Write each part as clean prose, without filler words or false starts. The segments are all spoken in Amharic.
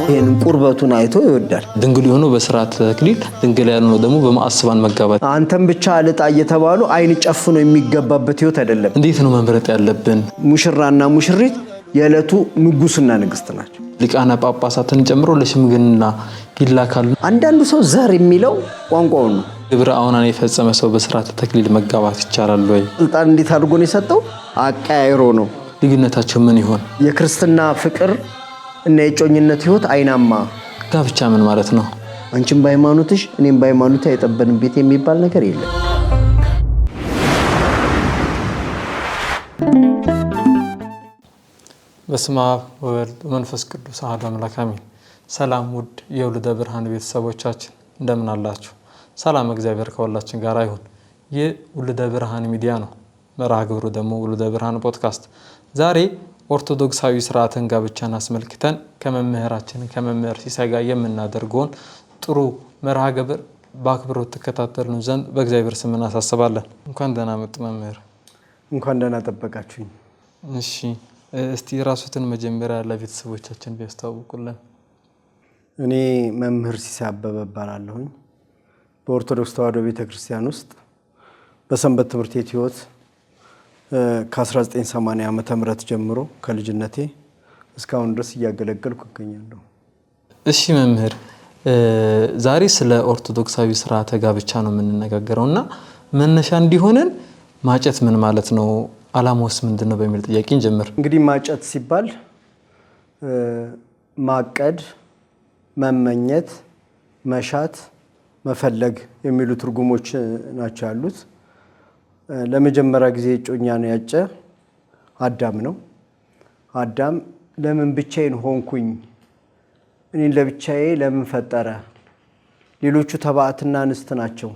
ይሄን ቁርበቱን አይቶ ይወዳል። ድንግል የሆነው በስርዓተ ተክሊል ድንግል ያልሆነው ደግሞ በማዕስባን መጋባት። አንተም ብቻ አልጣ እየተባሉ አይን ጨፍኖ የሚገባበት ህይወት አይደለም። እንዴት ነው መምረጥ ያለብን? ሙሽራና ሙሽሪት የዕለቱ ንጉስና ንግስት ናቸው። ሊቃነ ጳጳሳትን ጨምሮ ለሽምግልና ይላካሉ። አንዳንዱ ሰው ዘር የሚለው ቋንቋው ነው። ግብረ አውናን የፈጸመ ሰው በስርዓተ ተክሊል መጋባት ይቻላል ወይ? ስልጣን እንዴት አድርጎ ነው የሰጠው? አቀያይሮ ነው። ልዩነታቸው ምን ይሆን? የክርስትና ፍቅር እና የጮኝነት ህይወት አይናማ። ጋብቻ ምን ማለት ነው? አንቺም በሃይማኖትሽ እኔም በሃይማኖቴ አይጠበንም ቤት የሚባል ነገር የለም። በስመ አብ ወወልድ ወመንፈስ ቅዱስ አሐዱ አምላክ አሜን። ሰላም ውድ የውልደ ብርሃን ቤተሰቦቻችን እንደምን አላችሁ? ሰላም እግዚአብሔር ከሁላችን ጋር ይሁን። ይህ ውልደ ብርሃን ሚዲያ ነው። መርሃ ግብሩ ደግሞ ውልደ ብርሃን ፖድካስት። ዛሬ ኦርቶዶክሳዊ ስርዓትን ጋብቻን አስመልክተን ከመምህራችን ከመምህር ሲሳይ ጋር የምናደርገውን ጥሩ መርሃ ግብር በአክብሮት ተከታተሉን ዘንድ በእግዚአብሔር ስም እናሳስባለን። እንኳን ደህና መጡ መምህር። እንኳን ደህና ጠበቃችሁኝ። እሺ፣ እስቲ ራስዎትን መጀመሪያ ለቤተሰቦቻችን ቢያስተዋውቁልን። እኔ መምህር ሲሳይ አበበ እባላለሁኝ። በኦርቶዶክስ ተዋሕዶ ቤተክርስቲያን ውስጥ በሰንበት ትምህርት ቤት ህይወት ከ1980 ዓመተ ምህረት ጀምሮ ከልጅነቴ እስካሁን ድረስ እያገለገልኩ እገኛለሁ። እሺ መምህር፣ ዛሬ ስለ ኦርቶዶክሳዊ ስርዓተ ጋብቻ ነው የምንነጋገረውና መነሻ እንዲሆነን ማጨት ምን ማለት ነው? ዓላማውስ ምንድነው? በሚል ጥያቄ እንጀምር። እንግዲህ ማጨት ሲባል ማቀድ፣ መመኘት፣ መሻት፣ መፈለግ የሚሉ ትርጉሞች ናቸው ያሉት። ለመጀመሪያ ጊዜ እጮኛን ያጨ አዳም ነው። አዳም ለምን ብቻዬን ሆንኩኝ? እኔን ለብቻዬ ለምን ፈጠረ? ሌሎቹ ተባዕትና እንስት ናቸው፣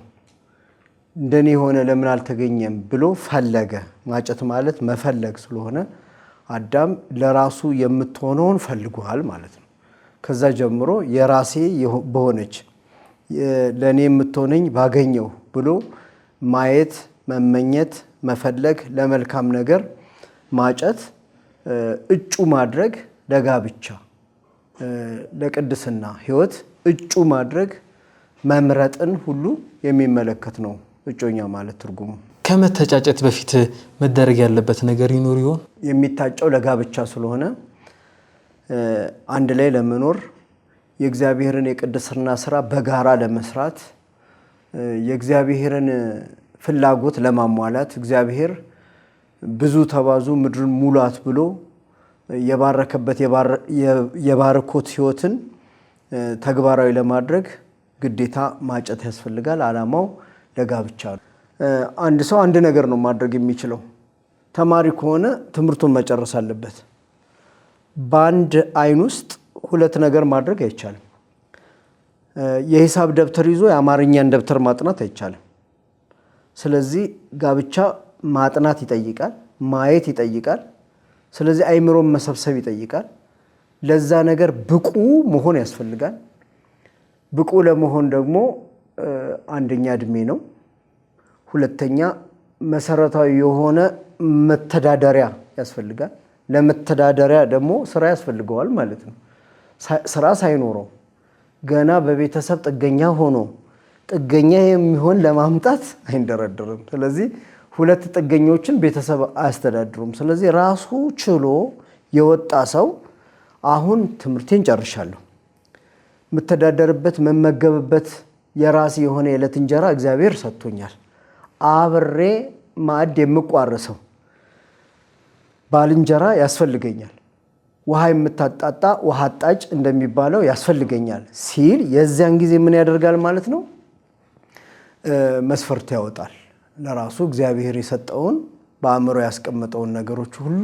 እንደኔ ሆነ ለምን አልተገኘም ብሎ ፈለገ። ማጨት ማለት መፈለግ ስለሆነ አዳም ለራሱ የምትሆነውን ፈልጓል ማለት ነው። ከዛ ጀምሮ የራሴ በሆነች ለኔ የምትሆነኝ ባገኘው ብሎ ማየት፣ መመኘት፣ መፈለግ፣ ለመልካም ነገር ማጨት፣ እጩ ማድረግ፣ ለጋብቻ ለቅድስና ህይወት እጩ ማድረግ መምረጥን ሁሉ የሚመለከት ነው። እጮኛ ማለት ትርጉሙ። ከመተጫጨት በፊት መደረግ ያለበት ነገር ይኖር ይሆን? የሚታጨው ለጋብቻ ስለሆነ አንድ ላይ ለመኖር የእግዚአብሔርን የቅድስና ስራ በጋራ ለመስራት የእግዚአብሔርን ፍላጎት ለማሟላት እግዚአብሔር ብዙ ተባዙ ምድርን ሙላት ብሎ የባረከበት የባረኮት ህይወትን ተግባራዊ ለማድረግ ግዴታ ማጨት ያስፈልጋል። ዓላማው ለጋብቻ ነው። አንድ ሰው አንድ ነገር ነው ማድረግ የሚችለው። ተማሪ ከሆነ ትምህርቱን መጨረስ አለበት። በአንድ አይን ውስጥ ሁለት ነገር ማድረግ አይቻልም። የሂሳብ ደብተር ይዞ የአማርኛን ደብተር ማጥናት አይቻልም። ስለዚህ ጋብቻ ማጥናት ይጠይቃል፣ ማየት ይጠይቃል። ስለዚህ አይምሮን መሰብሰብ ይጠይቃል። ለዛ ነገር ብቁ መሆን ያስፈልጋል። ብቁ ለመሆን ደግሞ አንደኛ እድሜ ነው። ሁለተኛ መሰረታዊ የሆነ መተዳደሪያ ያስፈልጋል። ለመተዳደሪያ ደግሞ ስራ ያስፈልገዋል ማለት ነው። ስራ ሳይኖረው ገና በቤተሰብ ጥገኛ ሆኖ ጥገኛ የሚሆን ለማምጣት አይንደረደርም። ስለዚህ ሁለት ጥገኞችን ቤተሰብ አያስተዳድሩም። ስለዚህ ራሱ ችሎ የወጣ ሰው አሁን ትምህርቴን ጨርሻለሁ፣ የምተዳደርበት መመገብበት የራሴ የሆነ የዕለት እንጀራ እግዚአብሔር ሰጥቶኛል፣ አብሬ ማዕድ የምቋረሰው ባልንጀራ ያስፈልገኛል፣ ውሃ የምታጣጣ ውሃ አጣጭ እንደሚባለው ያስፈልገኛል ሲል የዚያን ጊዜ ምን ያደርጋል ማለት ነው? መስፈርት ያወጣል። ለራሱ እግዚአብሔር የሰጠውን በአእምሮ ያስቀመጠውን ነገሮች ሁሉ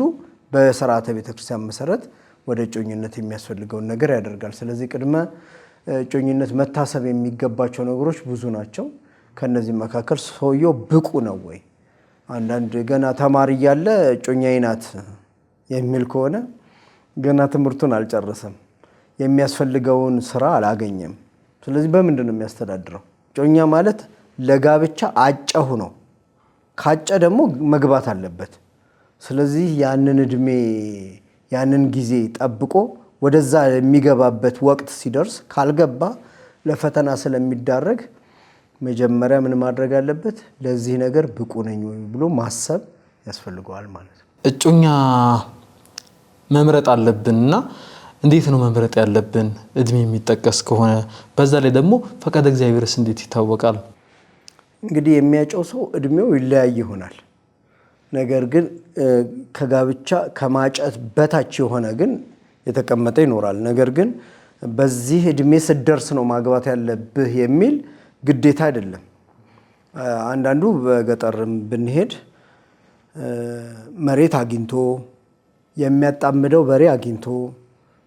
በስርዓተ ቤተክርስቲያን መሰረት ወደ እጮኝነት የሚያስፈልገውን ነገር ያደርጋል። ስለዚህ ቅድመ እጮኝነት መታሰብ የሚገባቸው ነገሮች ብዙ ናቸው። ከነዚህ መካከል ሰውየው ብቁ ነው ወይ? አንዳንድ ገና ተማሪ እያለ እጮኛዬ ናት የሚል ከሆነ ገና ትምህርቱን አልጨረሰም፣ የሚያስፈልገውን ስራ አላገኘም። ስለዚህ በምንድን ነው የሚያስተዳድረው? እጮኛ ማለት ለጋብቻ አጨሁ ነው። ካጨ ደግሞ መግባት አለበት። ስለዚህ ያንን እድሜ ያንን ጊዜ ጠብቆ ወደዛ የሚገባበት ወቅት ሲደርስ ካልገባ ለፈተና ስለሚዳረግ መጀመሪያ ምን ማድረግ አለበት? ለዚህ ነገር ብቁ ነኝ ወይ ብሎ ማሰብ ያስፈልገዋል ማለት ነው። እጮኛ መምረጥ አለብንና እንዴት ነው መምረጥ ያለብን? እድሜ የሚጠቀስ ከሆነ በዛ ላይ ደግሞ ፈቃደ እግዚአብሔርስ እንዴት ይታወቃል? እንግዲህ የሚያጨው ሰው እድሜው ይለያይ ይሆናል። ነገር ግን ከጋብቻ ከማጨት በታች የሆነ ግን የተቀመጠ ይኖራል። ነገር ግን በዚህ እድሜ ስትደርስ ነው ማግባት ያለብህ የሚል ግዴታ አይደለም። አንዳንዱ በገጠርም ብንሄድ መሬት አግኝቶ የሚያጣምደው በሬ አግኝቶ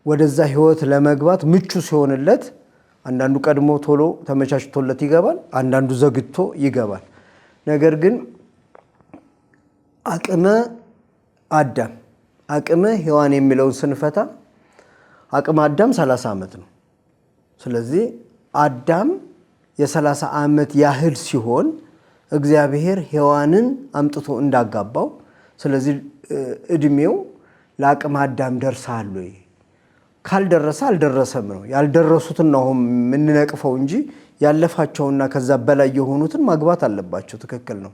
ወደዛ ህይወት ለመግባት ምቹ ሲሆንለት አንዳንዱ ቀድሞ ቶሎ ተመቻችቶለት ይገባል፣ አንዳንዱ ዘግቶ ይገባል። ነገር ግን አቅመ አዳም አቅመ ሔዋን የሚለውን ስንፈታ አቅመ አዳም 30 ዓመት ነው። ስለዚህ አዳም የ30 ዓመት ያህል ሲሆን እግዚአብሔር ሔዋንን አምጥቶ እንዳጋባው፣ ስለዚህ እድሜው ለአቅመ አዳም ደርሳል ወይ? ካልደረሰ አልደረሰም ነው። ያልደረሱትን ነው የምንነቅፈው እንጂ ያለፋቸውና ከዛ በላይ የሆኑትን ማግባት አለባቸው። ትክክል ነው።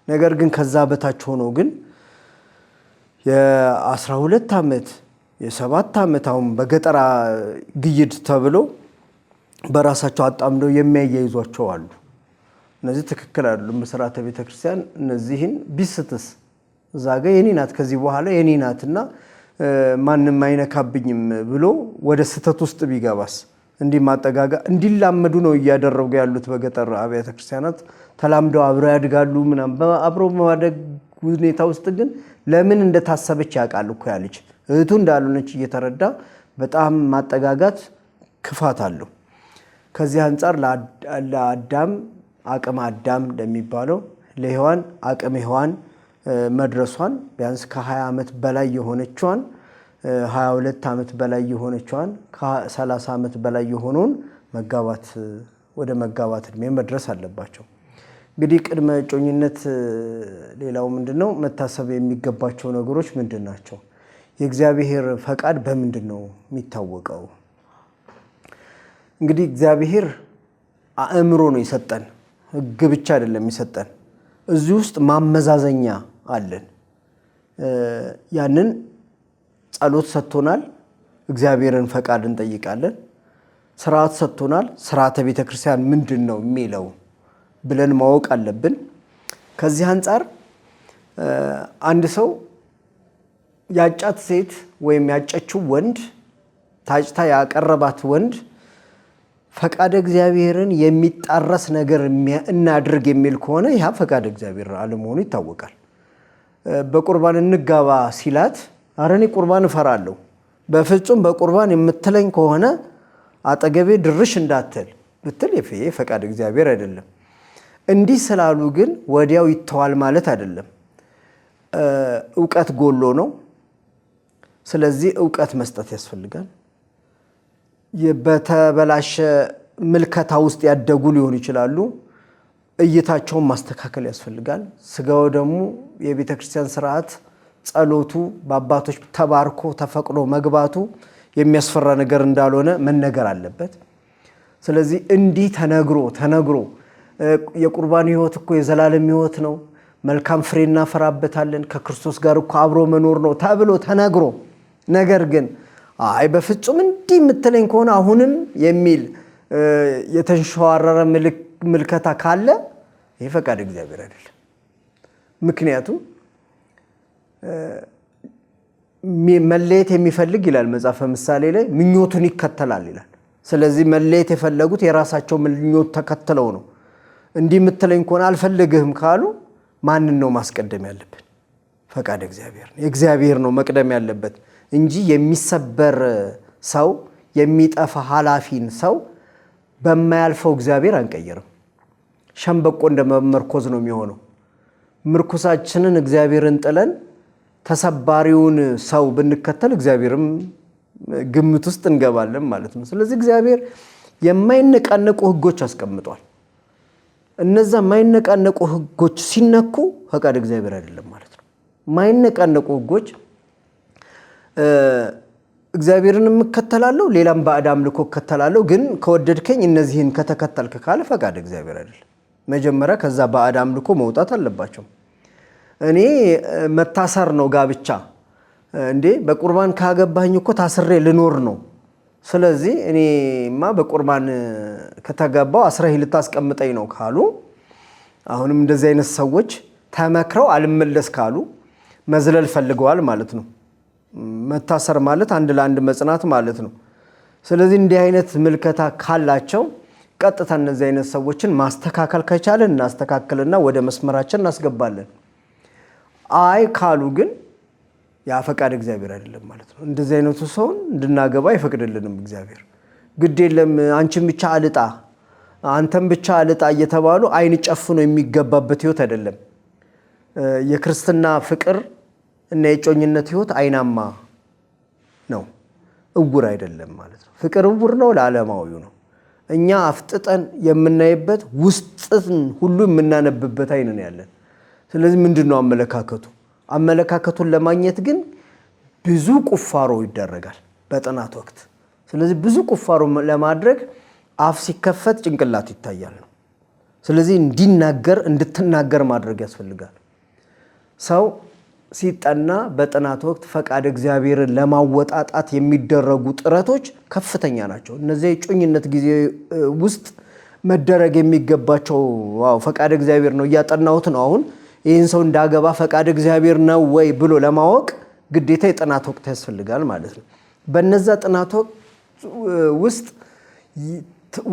ነገር ግን ከዛ በታች ሆኖ ግን የ12 ዓመት የ7 ዓመት አሁን በገጠራ ግይድ ተብሎ በራሳቸው አጣምደው የሚያያይዟቸው አሉ። እነዚህ ትክክል አይደሉም። በሥርዓተ ቤተክርስቲያን እነዚህን ቢስትስ እዛ ጋ የኔ ናት ከዚህ በኋላ የኔ ናትና ማንም አይነካብኝም ብሎ ወደ ስተት ውስጥ ቢገባስ? እንዲህ ማጠጋጋ እንዲላመዱ ነው እያደረጉ ያሉት በገጠር አብያተ ክርስቲያናት። ተላምደው አብረው ያድጋሉ ምናምን። አብረው ማደግ ሁኔታ ውስጥ ግን ለምን እንደታሰበች ያውቃል እኮ ያ ልጅ እህቱ እንዳልሆነች እየተረዳ በጣም ማጠጋጋት ክፋት አለው። ከዚህ አንጻር ለአዳም አቅመ አዳም እንደሚባለው ለሔዋን አቅመ ሔዋን መድረሷን ቢያንስ ከ20 ዓመት በላይ የሆነችዋን 22 ዓመት በላይ የሆነችዋን ከ30 ዓመት በላይ የሆነውን መጋባት ወደ መጋባት እድሜ መድረስ አለባቸው። እንግዲህ ቅድመ እጮኝነት ሌላው ምንድነው? መታሰብ የሚገባቸው ነገሮች ምንድናቸው? የእግዚአብሔር ፈቃድ በምንድን ነው የሚታወቀው? እንግዲህ እግዚአብሔር አእምሮ ነው የሰጠን፣ ሕግ ብቻ አይደለም የሰጠን። እዚህ ውስጥ ማመዛዘኛ አለን። ያንን ጸሎት ሰጥቶናል። እግዚአብሔርን ፈቃድ እንጠይቃለን። ስርዓት ሰጥቶናል። ስርዓተ ቤተክርስቲያን ምንድን ነው የሚለው ብለን ማወቅ አለብን። ከዚህ አንጻር አንድ ሰው ያጫት ሴት ወይም ያጨችው ወንድ ታጭታ ያቀረባት ወንድ ፈቃደ እግዚአብሔርን የሚጣረስ ነገር እናድርግ የሚል ከሆነ ያ ፈቃደ እግዚአብሔር አለመሆኑ ይታወቃል። በቁርባን እንጋባ ሲላት ኧረ እኔ ቁርባን እፈራለሁ፣ በፍጹም በቁርባን የምትለኝ ከሆነ አጠገቤ ድርሽ እንዳትል ብትል ፈቃደ እግዚአብሔር አይደለም። እንዲህ ስላሉ ግን ወዲያው ይተዋል ማለት አይደለም። እውቀት ጎሎ ነው። ስለዚህ እውቀት መስጠት ያስፈልጋል። በተበላሸ ምልከታ ውስጥ ያደጉ ሊሆኑ ይችላሉ። እይታቸውን ማስተካከል ያስፈልጋል። ስጋው ደግሞ የቤተ ክርስቲያን ስርዓት ጸሎቱ በአባቶች ተባርኮ ተፈቅዶ መግባቱ የሚያስፈራ ነገር እንዳልሆነ መነገር አለበት። ስለዚህ እንዲህ ተነግሮ የቁርባን ህይወት እኮ የዘላለም ህይወት ነው፣ መልካም ፍሬ እናፈራበታለን፣ ከክርስቶስ ጋር እኮ አብሮ መኖር ነው ተብሎ ተነግሮ ነገር ግን አይ በፍጹም እንዲህ የምትለኝ ከሆነ አሁንም የሚል የተንሸዋረረ ምልከታ ካለ ይህ ፈቃደ እግዚአብሔር አይደለም። ምክንያቱም መለየት የሚፈልግ ይላል መጽሐፈ ምሳሌ ላይ ምኞቱን ይከተላል ይላል። ስለዚህ መለየት የፈለጉት የራሳቸው ምኞት ተከትለው ነው። እንዲህ የምትለኝ ከሆነ አልፈልግህም ካሉ ማንን ነው ማስቀደም ያለብን? ፈቃደ እግዚአብሔር ነው። እግዚአብሔር ነው መቅደም ያለበት እንጂ የሚሰበር ሰው የሚጠፋ ኃላፊን ሰው በማያልፈው እግዚአብሔር አንቀይርም። ሸምበቆ እንደመመርኮዝ ነው የሚሆነው። ምርኩሳችንን እግዚአብሔርን ጥለን ተሰባሪውን ሰው ብንከተል እግዚአብሔርም ግምት ውስጥ እንገባለን ማለት ነው። ስለዚህ እግዚአብሔር የማይነቃነቁ ሕጎች አስቀምጧል። እነዛ የማይነቃነቁ ሕጎች ሲነኩ ፈቃደ እግዚአብሔር አይደለም ማለት ነው። ማይነቃነቁ ህጎች እግዚአብሔርን እከተላለሁ ሌላም ባዕድ አምልኮ እከተላለሁ ግን ከወደድከኝ እነዚህን ከተከተልክ ካለ ፈቃድ እግዚአብሔር አይደለም። መጀመሪያ ከዛ ባዕድ አምልኮ መውጣት አለባቸው። እኔ መታሰር ነው ጋብቻ እንዴ በቁርባን ካገባኝ እኮ ታስሬ ልኖር ነው። ስለዚህ እኔማ በቁርባን ከተጋባው አስረህ ልታስቀምጠኝ ነው ካሉ አሁንም እንደዚህ አይነት ሰዎች ተመክረው አልመለስ ካሉ መዝለል ፈልገዋል ማለት ነው። መታሰር ማለት አንድ ለአንድ መጽናት ማለት ነው። ስለዚህ እንዲህ አይነት ምልከታ ካላቸው ቀጥታ እነዚህ አይነት ሰዎችን ማስተካከል ከቻለን እናስተካክልና ወደ መስመራችን እናስገባለን። አይ ካሉ ግን ያ ፈቃድ እግዚአብሔር አይደለም ማለት ነው። እንደዚህ አይነቱ ሰውን እንድናገባ አይፈቅድልንም እግዚአብሔር። ግድ የለም አንቺን ብቻ አልጣ አንተም ብቻ አልጣ እየተባሉ አይን ጨፍኖ የሚገባበት ህይወት አይደለም። የክርስትና ፍቅር እና የጮኝነት ህይወት አይናማ ነው፣ እውር አይደለም ማለት ነው። ፍቅር እውር ነው፣ ለዓለማዊው ነው። እኛ አፍጥጠን የምናይበት ውስጥን ሁሉ የምናነብበት አይን ነው ያለን። ስለዚህ ምንድነው አመለካከቱ? አመለካከቱን ለማግኘት ግን ብዙ ቁፋሮ ይደረጋል በጥናት ወቅት። ስለዚህ ብዙ ቁፋሮ ለማድረግ አፍ ሲከፈት ጭንቅላት ይታያል ነው። ስለዚህ እንድትናገር ማድረግ ያስፈልጋል። ሰው ሲጠና በጥናት ወቅት ፈቃድ እግዚአብሔርን ለማወጣጣት የሚደረጉ ጥረቶች ከፍተኛ ናቸው። እነዚህ የጮኝነት ጊዜ ውስጥ መደረግ የሚገባቸው ፈቃድ እግዚአብሔር ነው እያጠናሁት ነው አሁን ይህን ሰው እንዳገባ ፈቃድ እግዚአብሔር ነው ወይ ብሎ ለማወቅ ግዴታ የጥናት ወቅት ያስፈልጋል ማለት ነው። በነዛ ጥናት ወቅት ውስጥ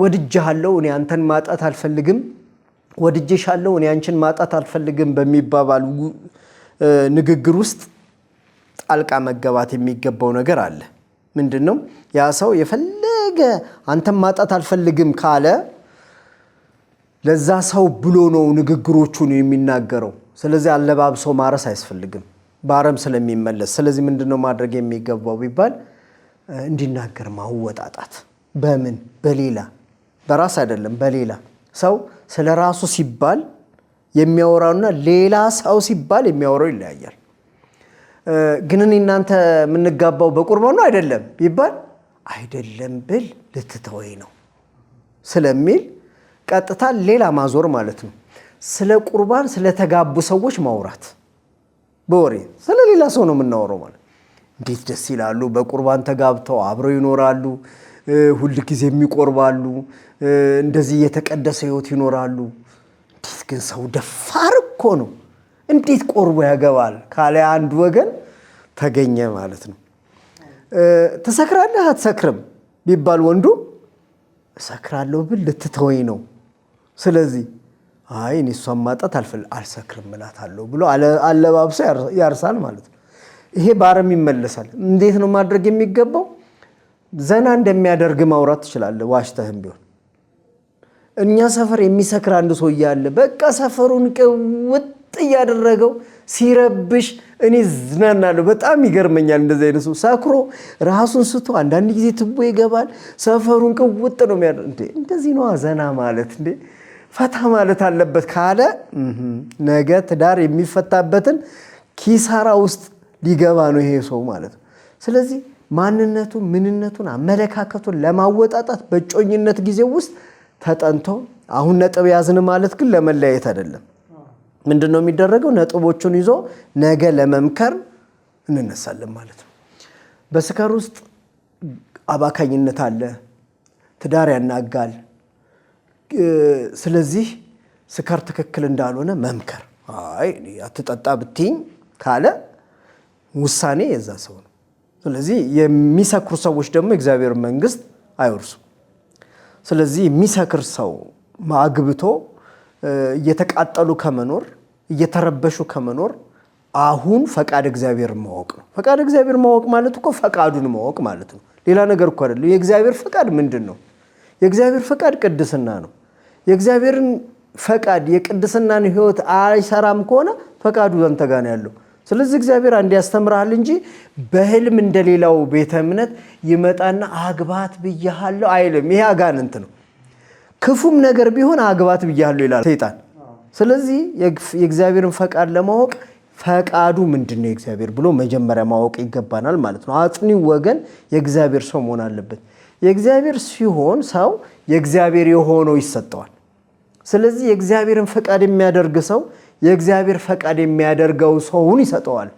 ወድጄሃለሁ እኔ አንተን ማጣት አልፈልግም፣ ወድጄሻለሁ እኔ አንቺን ማጣት አልፈልግም በሚባባል ንግግር ውስጥ ጣልቃ መገባት የሚገባው ነገር አለ። ምንድነው? ያ ሰው የፈለገ አንተን ማጣት አልፈልግም ካለ ለዛ ሰው ብሎ ነው ንግግሮቹን የሚናገረው። ስለዚህ አለባብሶ ማረስ አያስፈልግም ባረም ስለሚመለስ። ስለዚህ ምንድነው ማድረግ የሚገባው ቢባል እንዲናገር ማወጣጣት። በምን? በሌላ በራስ አይደለም በሌላ ሰው ስለ ራሱ ሲባል የሚያወራውና ሌላ ሰው ሲባል የሚያወራው ይለያያል። ግን እኔ እናንተ የምንጋባው በቁርባን ነው አይደለም ቢባል አይደለም ብል ልትተወኝ ነው ስለሚል ቀጥታ ሌላ ማዞር ማለት ነው። ስለ ቁርባን ስለተጋቡ ሰዎች ማውራት በወሬ ስለ ሌላ ሰው ነው የምናወራው ማለት እንዴት ደስ ይላሉ በቁርባን ተጋብተው አብረው ይኖራሉ፣ ሁሉ ጊዜ የሚቆርባሉ፣ እንደዚህ የተቀደሰ ህይወት ይኖራሉ። እንዴት ግን ሰው ደፋር እኮ ነው እንዴት ቆርቦ ያገባል ካለ አንድ ወገን ተገኘ ማለት ነው። ተሰክራለህ አትሰክርም ቢባል ወንዱ እሰክራለሁ ብል ልትተወኝ ነው ስለዚህ አይ እኔ እሷን ማጣት አልሰክርም እላታለሁ ብሎ አለባብሶ ያርሳል ማለት ነው። ይሄ ባረም ይመለሳል። እንዴት ነው ማድረግ የሚገባው? ዘና እንደሚያደርግ ማውራት ትችላለህ ዋሽተህም ቢሆን። እኛ ሰፈር የሚሰክር አንድ ሰው እያለ በቃ ሰፈሩን ቅውጥ እያደረገው ሲረብሽ እኔ ዝናናለሁ። በጣም ይገርመኛል እንደዚህ አይነት ሰው ሰክሮ ራሱን ስቶ አንዳንድ ጊዜ ትቦ ይገባል። ሰፈሩን ቅውጥ ነው የሚያደርግ። እንደዚህ ነው ዘና ማለት እንዴ ፈታ ማለት አለበት ካለ ነገ ትዳር የሚፈታበትን ኪሳራ ውስጥ ሊገባ ነው ይሄ ሰው ማለት ነው። ስለዚህ ማንነቱን ምንነቱን አመለካከቱን ለማወጣጣት በጮኝነት ጊዜ ውስጥ ተጠንቶ አሁን ነጥብ ያዝን ማለት ግን ለመለያየት አይደለም። ምንድነው የሚደረገው? ነጥቦቹን ይዞ ነገ ለመምከር እንነሳለን ማለት ነው። በስካር ውስጥ አባካኝነት አለ፣ ትዳር ያናጋል። ስለዚህ ስካር ትክክል እንዳልሆነ መምከር። አይ አትጠጣ ብትኝ ካለ ውሳኔ የዛ ሰው ነው። ስለዚህ የሚሰክሩ ሰዎች ደግሞ የእግዚአብሔር መንግስት አይወርሱም። ስለዚህ የሚሰክር ሰው ማግብቶ እየተቃጠሉ ከመኖር እየተረበሹ ከመኖር አሁን ፈቃድ እግዚአብሔር ማወቅ ነው። ፈቃድ እግዚአብሔር ማወቅ ማለት እኮ ፈቃዱን ማወቅ ማለት ነው። ሌላ ነገር እኮ አይደለም። የእግዚአብሔር ፈቃድ ምንድን ነው? የእግዚአብሔር ፈቃድ ቅድስና ነው። የእግዚአብሔርን ፈቃድ የቅድስናን ህይወት አይሰራም ከሆነ ፈቃዱ አንተ ጋር ነው ያለው። ስለዚህ እግዚአብሔር አንድ ያስተምራል እንጂ በህልም እንደሌላው ቤተ እምነት ይመጣና አግባት ብያለሁ አይልም። ይሄ አጋንንት ነው። ክፉም ነገር ቢሆን አግባት ብያለሁ ይላል ሰይጣን። ስለዚህ የእግዚአብሔርን ፈቃድ ለማወቅ ፈቃዱ ምንድነው የእግዚአብሔር ብሎ መጀመሪያ ማወቅ ይገባናል ማለት ነው። አጥኒው ወገን የእግዚአብሔር ሰው መሆን አለበት። የእግዚአብሔር ሲሆን ሰው የእግዚአብሔር የሆነው ይሰጠዋል። ስለዚህ የእግዚአብሔርን ፈቃድ የሚያደርግ ሰው የእግዚአብሔር ፈቃድ የሚያደርገው ሰውን ይሰጠዋል።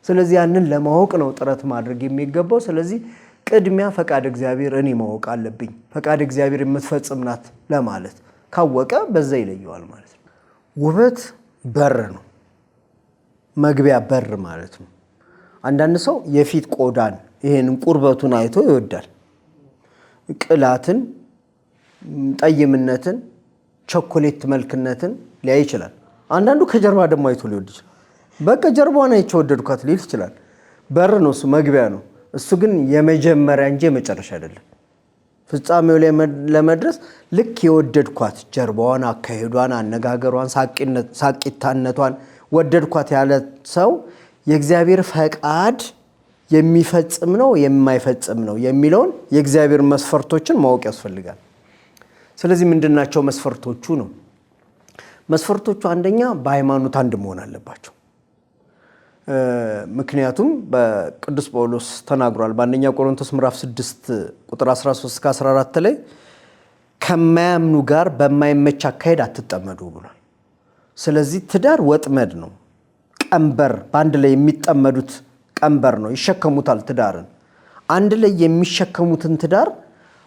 ስለዚህ ያንን ለማወቅ ነው ጥረት ማድረግ የሚገባው። ስለዚህ ቅድሚያ ፈቃድ እግዚአብሔር እኔ ማወቅ አለብኝ፣ ፈቃድ እግዚአብሔር የምትፈጽም ናት ለማለት ካወቀ በዛ ይለየዋል ማለት ነው። ውበት በር ነው፣ መግቢያ በር ማለት ነው። አንዳንድ ሰው የፊት ቆዳን ይሄን ቁርበቱን አይቶ ይወዳል። ቅላትን፣ ጠይምነትን፣ ቸኮሌት መልክነትን ሊያይ ይችላል። አንዳንዱ ከጀርባ ደግሞ አይቶ ሊወድ ይችላል። በቃ ጀርባዋን አይቼ ወደድኳት ሊል ይችላል። በር ነው እሱ፣ መግቢያ ነው እሱ። ግን የመጀመሪያ እንጂ የመጨረሻ አይደለም። ፍጻሜው ላይ ለመድረስ ልክ የወደድኳት ጀርባዋን፣ አካሄዷን፣ አነጋገሯን፣ ሳቂታነቷን ወደድኳት ያለ ሰው የእግዚአብሔር ፈቃድ የሚፈጽም ነው የማይፈጽም ነው የሚለውን የእግዚአብሔር መስፈርቶችን ማወቅ ያስፈልጋል። ስለዚህ ምንድናቸው መስፈርቶቹ ነው? መስፈርቶቹ አንደኛ በሃይማኖት አንድ መሆን አለባቸው። ምክንያቱም በቅዱስ ጳውሎስ ተናግሯል። በአንደኛ ቆሮንቶስ ምዕራፍ 6 ቁጥር 13-14 ላይ ከማያምኑ ጋር በማይመች አካሄድ አትጠመዱ ብሏል። ስለዚህ ትዳር ወጥመድ ነው፣ ቀንበር፣ በአንድ ላይ የሚጠመዱት ቀንበር ነው። ይሸከሙታል ትዳርን። አንድ ላይ የሚሸከሙትን ትዳር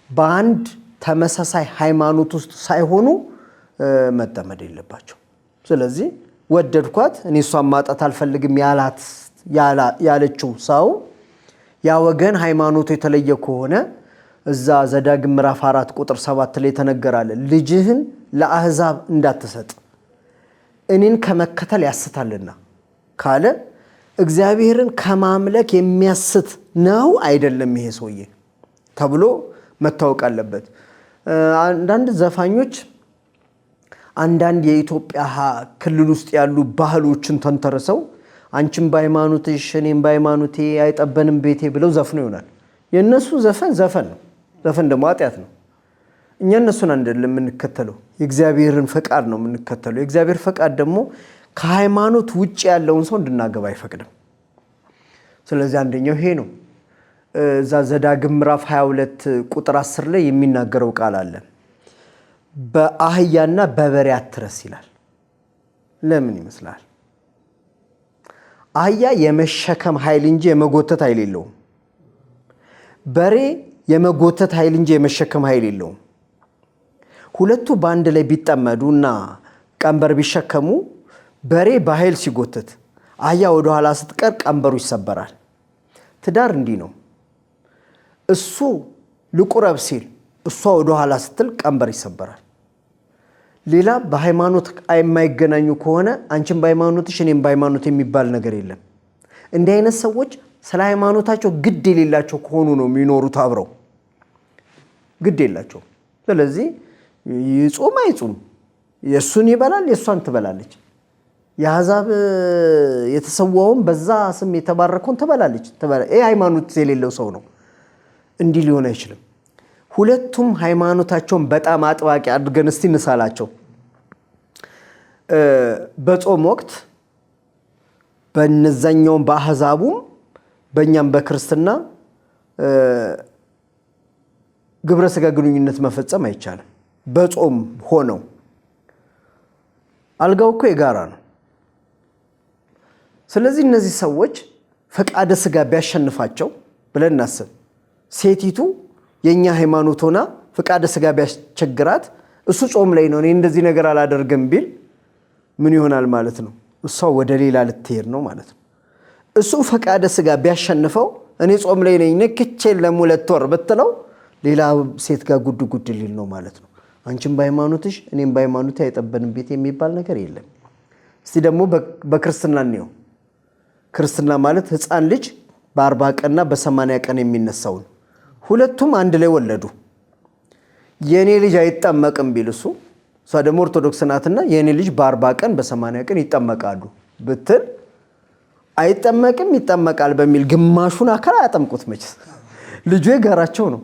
በአንድ ተመሳሳይ ሃይማኖት ውስጥ ሳይሆኑ መጠመድ የለባቸው። ስለዚህ ወደድኳት እኔ እሷን ማጣት አልፈልግም ያለችው ሰው ያ ወገን ሃይማኖቱ የተለየ ከሆነ እዛ ዘዳግም ምዕራፍ 4 ቁጥር 7 ላይ ተነገራለ። ልጅህን ለአሕዛብ እንዳትሰጥ እኔን ከመከተል ያስታልና ካለ እግዚአብሔርን ከማምለክ የሚያስት ነው አይደለም ይሄ ሰውዬ ተብሎ መታወቅ አለበት። አንዳንድ ዘፋኞች አንዳንድ የኢትዮጵያ ክልል ውስጥ ያሉ ባህሎችን ተንተርሰው አንቺም በሃይማኖትሽ እኔም በሃይማኖቴ አይጠበንም ቤቴ ብለው ዘፍነው ይሆናል። የነሱ ዘፈን ነው። ዘፈን ደግሞ ኃጢአት ነው። እኛ እነሱን አይደለም የምንከተለው፣ የእግዚአብሔርን ፈቃድ ነው የምንከተለው። የእግዚአብሔር ፈቃድ ደግሞ ከሃይማኖት ውጭ ያለውን ሰው እንድናገባ አይፈቅድም። ስለዚህ አንደኛው ይሄ ነው። እዛ ዘዳግም ምዕራፍ 22 ቁጥር 10 ላይ የሚናገረው ቃል አለ። በአህያና በበሬ አትረስ ይላል። ለምን ይመስላል? አህያ የመሸከም ኃይል እንጂ የመጎተት ኃይል የለውም። በሬ የመጎተት ኃይል እንጂ የመሸከም ኃይል የለውም። ሁለቱ በአንድ ላይ ቢጠመዱና ቀንበር ቢሸከሙ በሬ በኃይል ሲጎተት፣ አህያ ወደ ኋላ ስትቀር ቀንበሩ ይሰበራል። ትዳር እንዲህ ነው። እሱ ልቁረብ ሲል እሷ ወደ ኋላ ስትል ቀንበር ይሰበራል። ሌላ በሃይማኖት የማይገናኙ ከሆነ አንቺም በሃይማኖትሽ እኔም በሃይማኖት የሚባል ነገር የለም። እንዲህ አይነት ሰዎች ስለ ሃይማኖታቸው ግድ የሌላቸው ከሆኑ ነው የሚኖሩት አብረው፣ ግድ የላቸው። ስለዚህ ይጹም አይጹም የእሱን ይበላል የእሷን ትበላለች። የአሕዛብ የተሰዋውን በዛ ስም የተባረከውን ትበላለች። ይህ ሃይማኖት የሌለው ሰው ነው። እንዲህ ሊሆን አይችልም። ሁለቱም ሃይማኖታቸውን በጣም አጥባቂ አድርገን እስቲ እንሳላቸው። በጾም ወቅት በነዛኛውም በአሕዛቡም በእኛም በክርስትና ግብረ ሥጋ ግንኙነት መፈጸም አይቻልም። በጾም ሆነው አልጋው እኮ የጋራ ነው። ስለዚህ እነዚህ ሰዎች ፈቃደ ሥጋ ቢያሸንፋቸው ብለን እናስብ። ሴቲቱ የኛ ሃይማኖት ሆና ፈቃደ ሥጋ ቢያስቸግራት እሱ ጾም ላይ ነው እኔ እንደዚህ ነገር አላደርግም ቢል ምን ይሆናል ማለት ነው? እሷ ወደ ሌላ ልትሄድ ነው ማለት ነው። እሱ ፈቃደ ሥጋ ቢያሸንፈው እኔ ጾም ላይ ነኝ ንክቼ ለ2 ወር ብትለው ሌላ ሴት ጋር ጉድ ሊል ነው ማለት ነው። አንቺም በሃይማኖትሽ እኔም በሃይማኖቴ አይጠበንም ቤት የሚባል ነገር የለም። እስቲ ደግሞ በክርስትና ነው። ክርስትና ማለት ሕፃን ልጅ በ40 ቀንና በ80 ቀን የሚነሳውን ሁለቱም አንድ ላይ ወለዱ። የኔ ልጅ አይጠመቅም ቢል እሷ ደግሞ ኦርቶዶክስ ናትና የኔ ልጅ በ40 ቀን በ80 ቀን ይጠመቃሉ ብትል አይጠመቅም ይጠመቃል በሚል ግማሹን አካል አያጠምቁት መቼስ ልጁ የጋራቸው ነው።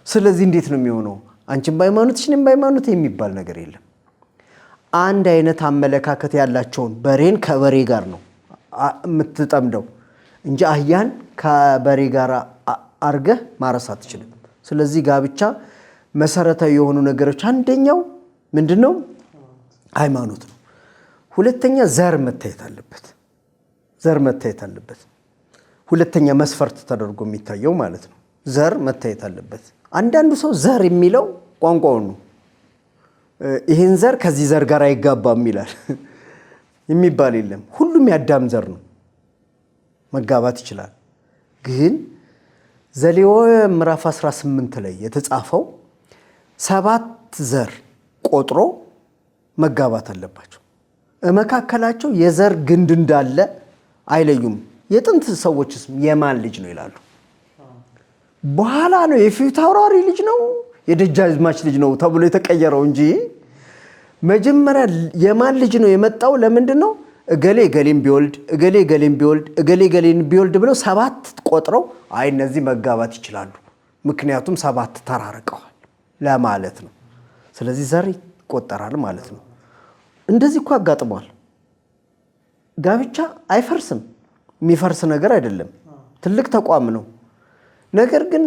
ስለዚህ እንዴት ነው የሚሆነው? አንቺም በሃይማኖትሽ እኔም በሃይማኖቴ የሚባል ነገር የለም። አንድ አይነት አመለካከት ያላቸውን በሬን ከበሬ ጋር ነው የምትጠምደው እንጂ አህያን ከበሬ ጋር አርገህ ማረስ አትችልም። ስለዚህ ጋብቻ መሰረታዊ የሆኑ ነገሮች አንደኛው ምንድነው? ሃይማኖት ነው። ሁለተኛ ዘር መታየት አለበት። ዘር መታየት አለበት። ሁለተኛ መስፈርት ተደርጎ የሚታየው ማለት ነው። ዘር መታየት አለበት። አንዳንዱ ሰው ዘር የሚለው ቋንቋው ነው። ይሄን ዘር ከዚህ ዘር ጋር አይጋባም ይላል። የሚባል የለም። ሁሉም የአዳም ዘር ነው፣ መጋባት ይችላል። ግን ዘሌዋውያን ምዕራፍ 18 ላይ የተጻፈው 7 ዘር ቆጥሮ መጋባት አለባቸው። መካከላቸው የዘር ግንድ እንዳለ አይለዩም። የጥንት ሰዎችስ የማን ልጅ ነው ይላሉ። በኋላ ነው የፊት አውራሪ ልጅ ነው የደጃዝማች ልጅ ነው ተብሎ የተቀየረው እንጂ መጀመሪያ የማን ልጅ ነው የመጣው? ለምንድን ነው እገሌ እገሌን ቢወልድ እገሌ እገሌን ቢወልድ እገሌ እገሌን ቢወልድ ብለው 7 ቆጥረው አይ እነዚህ መጋባት ይችላሉ፣ ምክንያቱም 7 ተራርቀዋል ለማለት ነው። ስለዚህ ዘር ይቆጠራል ማለት ነው። እንደዚህ እኮ አጋጥሟል። ጋብቻ አይፈርስም፣ የሚፈርስ ነገር አይደለም። ትልቅ ተቋም ነው። ነገር ግን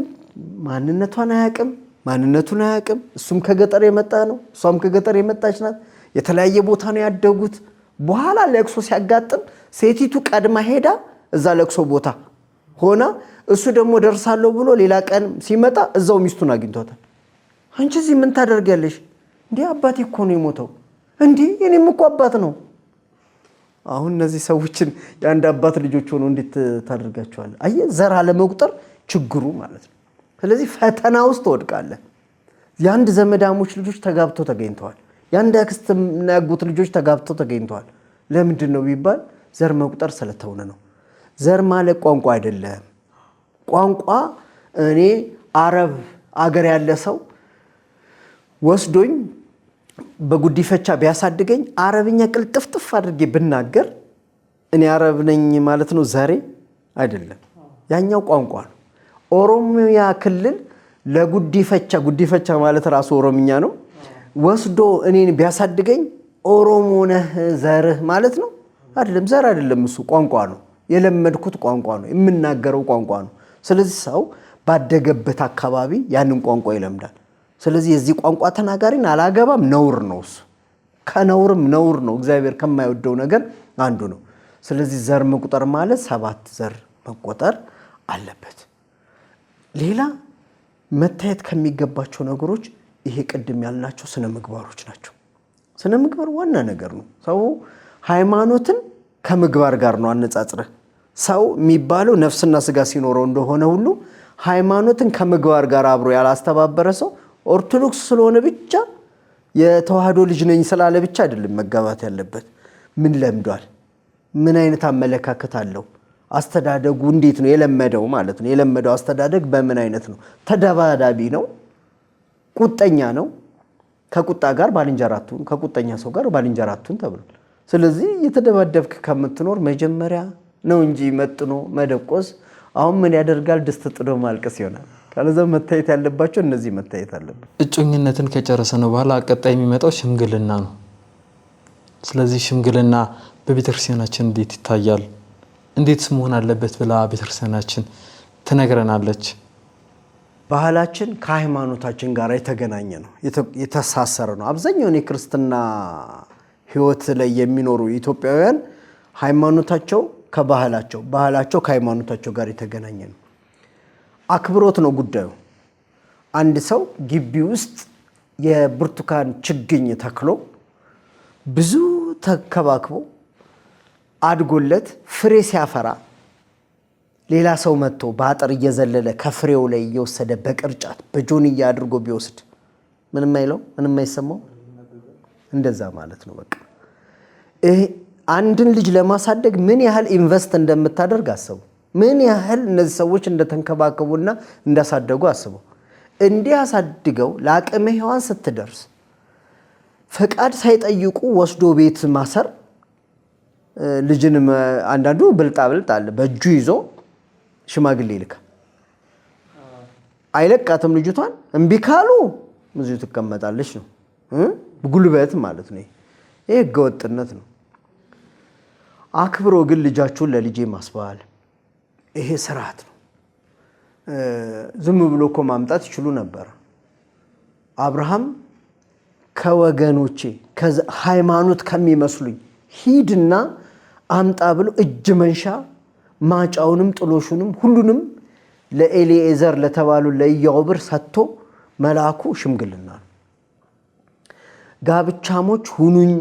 ማንነቱን አያውቅም። እሱም ከገጠር የመጣ ነው፣ እሷም ከገጠር የመጣች ናት። የተለያየ ቦታ ነው ያደጉት። በኋላ ለቅሶ ሲያጋጥም ሴቲቱ ቀድማ ሄዳ እዛ ለቅሶ ቦታ ሆና እሱ ደግሞ ደርሳለሁ ብሎ ሌላ ቀን ሲመጣ እዛው ሚስቱን አግኝቷታል። አንቺ እዚህ ምን ታደርጊያለሽ? እንዴ አባቴ እኮ ነው የሞተው። እንዴ የኔም እኮ አባት ነው። አሁን እነዚህ ሰዎችን የአንድ አባት ልጆች ሆነው እንዴት ታደርጋቸዋለህ? አየህ፣ ዘር አለመቁጠር ችግሩ ማለት ነው። ስለዚህ ፈተና ውስጥ ትወድቃለህ። የአንድ ዘመዳሞች ልጆች ተጋብተው ተገኝተዋል። የአንድ አክስትና ያጎት ልጆች ተጋብተው ተገኝተዋል። ለምንድን ነው ቢባል ዘር መቁጠር ስለተውነ ነው። ዘር ማለት ቋንቋ አይደለም። ቋንቋ እኔ አረብ አገር ያለ ሰው ወስዶኝ በጉዲፈቻ ቢያሳድገኝ አረብኛ ቅልጥፍጥፍ አድርጌ ብናገር እኔ አረብ ነኝ ማለት ነው። ዘሬ አይደለም፣ ያኛው ቋንቋ ነው። ኦሮሚያ ክልል ለጉዲፈቻ ማለት ራሱ ኦሮምኛ ነው። ወስዶ እኔን ቢያሳድገኝ ኦሮሞ ነህ ዘርህ ማለት ነው አይደለም። ዘር አይደለም፣ እሱ ቋንቋ ነው። የለመድኩት ቋንቋ ነው፣ የምናገረው ቋንቋ ነው። ስለዚህ ሰው ባደገበት አካባቢ ያንን ቋንቋ ይለምዳል። ስለዚህ የዚህ ቋንቋ ተናጋሪን አላገባም ነውር ነው። እሱ ከነውርም ነውር ነው። እግዚአብሔር ከማይወደው ነገር አንዱ ነው። ስለዚህ ዘር መቁጠር ማለት 7 ዘር መቆጠር አለበት። ሌላ መታየት ከሚገባቸው ነገሮች ይሄ ቅድም ያልናቸው ስነ ምግባሮች ናቸው። ስነ ምግባር ዋና ነገር ነው። ሰው ሃይማኖትን ከምግባር ጋር ነው አነጻጽረህ ሰው የሚባለው ነፍስና ስጋ ሲኖረው እንደሆነ ሁሉ ሃይማኖትን ከምግባር ጋር አብሮ ያላስተባበረ ሰው ኦርቶዶክስ ስለሆነ ብቻ የተዋህዶ ልጅ ነኝ ስላለ ብቻ አይደለም መጋባት ያለበት። ምን ለምዷል? ምን አይነት አመለካከት አለው? አስተዳደጉ እንዴት ነው የለመደው ማለት ነው። የለመደው አስተዳደግ በምን አይነት ነው? ተደባዳቢ ነው? ቁጠኛ ነው? ከቁጣ ጋር ባልንጀራ አትሁን፣ ከቁጠኛ ሰው ጋር ባልንጀራ አትሁን ተብሏል። ስለዚህ የተደባደብክ ከምትኖር መጀመሪያ ነው እንጂ መጥኖ መደቆስ አሁን ምን ያደርጋል? ድስት ጥዶ ማልቀስ ይሆናል። ካለዛ መታየት ያለባቸው እነዚህ መታየት አለበት። እጮኝነትን ከጨረሰ ነው በኋላ ቀጣይ የሚመጣው ሽምግልና ነው። ስለዚህ ሽምግልና በቤተክርስቲያናችን እንዴት ይታያል? እንዴትስ መሆን አለበት ብላ ቤተክርስቲያናችን ትነግረናለች? ባህላችን ከሃይማኖታችን ጋር የተገናኘ ነው፣ የተሳሰረ ነው። አብዛኛውን የክርስትና ሕይወት ላይ የሚኖሩ ኢትዮጵያውያን ሃይማኖታቸው ከባህላቸው፣ ባህላቸው ከሃይማኖታቸው ጋር የተገናኘ ነው። አክብሮት ነው ጉዳዩ። አንድ ሰው ግቢ ውስጥ የብርቱካን ችግኝ ተክሎ ብዙ ተከባክቦ አድጎለት ፍሬ ሲያፈራ ሌላ ሰው መጥቶ በአጥር እየዘለለ ከፍሬው ላይ እየወሰደ በቅርጫት በጆንያ አድርጎ ቢወስድ ምንም አይለው፣ ምንም አይሰማው። እንደዛ ማለት ነው። በቃ አንድን ልጅ ለማሳደግ ምን ያህል ኢንቨስት እንደምታደርግ አስቡ። ምን ያህል እነዚህ ሰዎች እንደተንከባከቡና እንዳሳደጉ አስቡ። እንዲህ አሳድገው ለአቅመ ሔዋን ስትደርስ ፈቃድ ሳይጠይቁ ወስዶ ቤት ማሰር ልጅን አንዳንዱ ብልጣ አለ። በእጁ ይዞ ሽማግሌ ይልካል። አይለቃትም ልጅቷን። እምቢ ካሉ እዚሁ ትቀመጣለች ነው። ጉልበት ማለት ነው። ይሄ ህገወጥነት ነው። አክብሮ ግን ልጃችሁን ለልጄ ማስባል ይሄ ስርዓት ነው። ዝም ብሎ እኮ ማምጣት ይችሉ ነበር። አብርሃም ከወገኖቼ ሃይማኖት ከሚመስሉኝ ሂድና አምጣ ብሎ እጅ መንሻ ማጫውንም ጥሎሹንም ሁሉንም ለኤሊኤዘር ለተባሉ ለኢያዕብር ሰጥቶ መልአኩ ሽምግልና ነው። ጋብቻሞች ሁኑኝ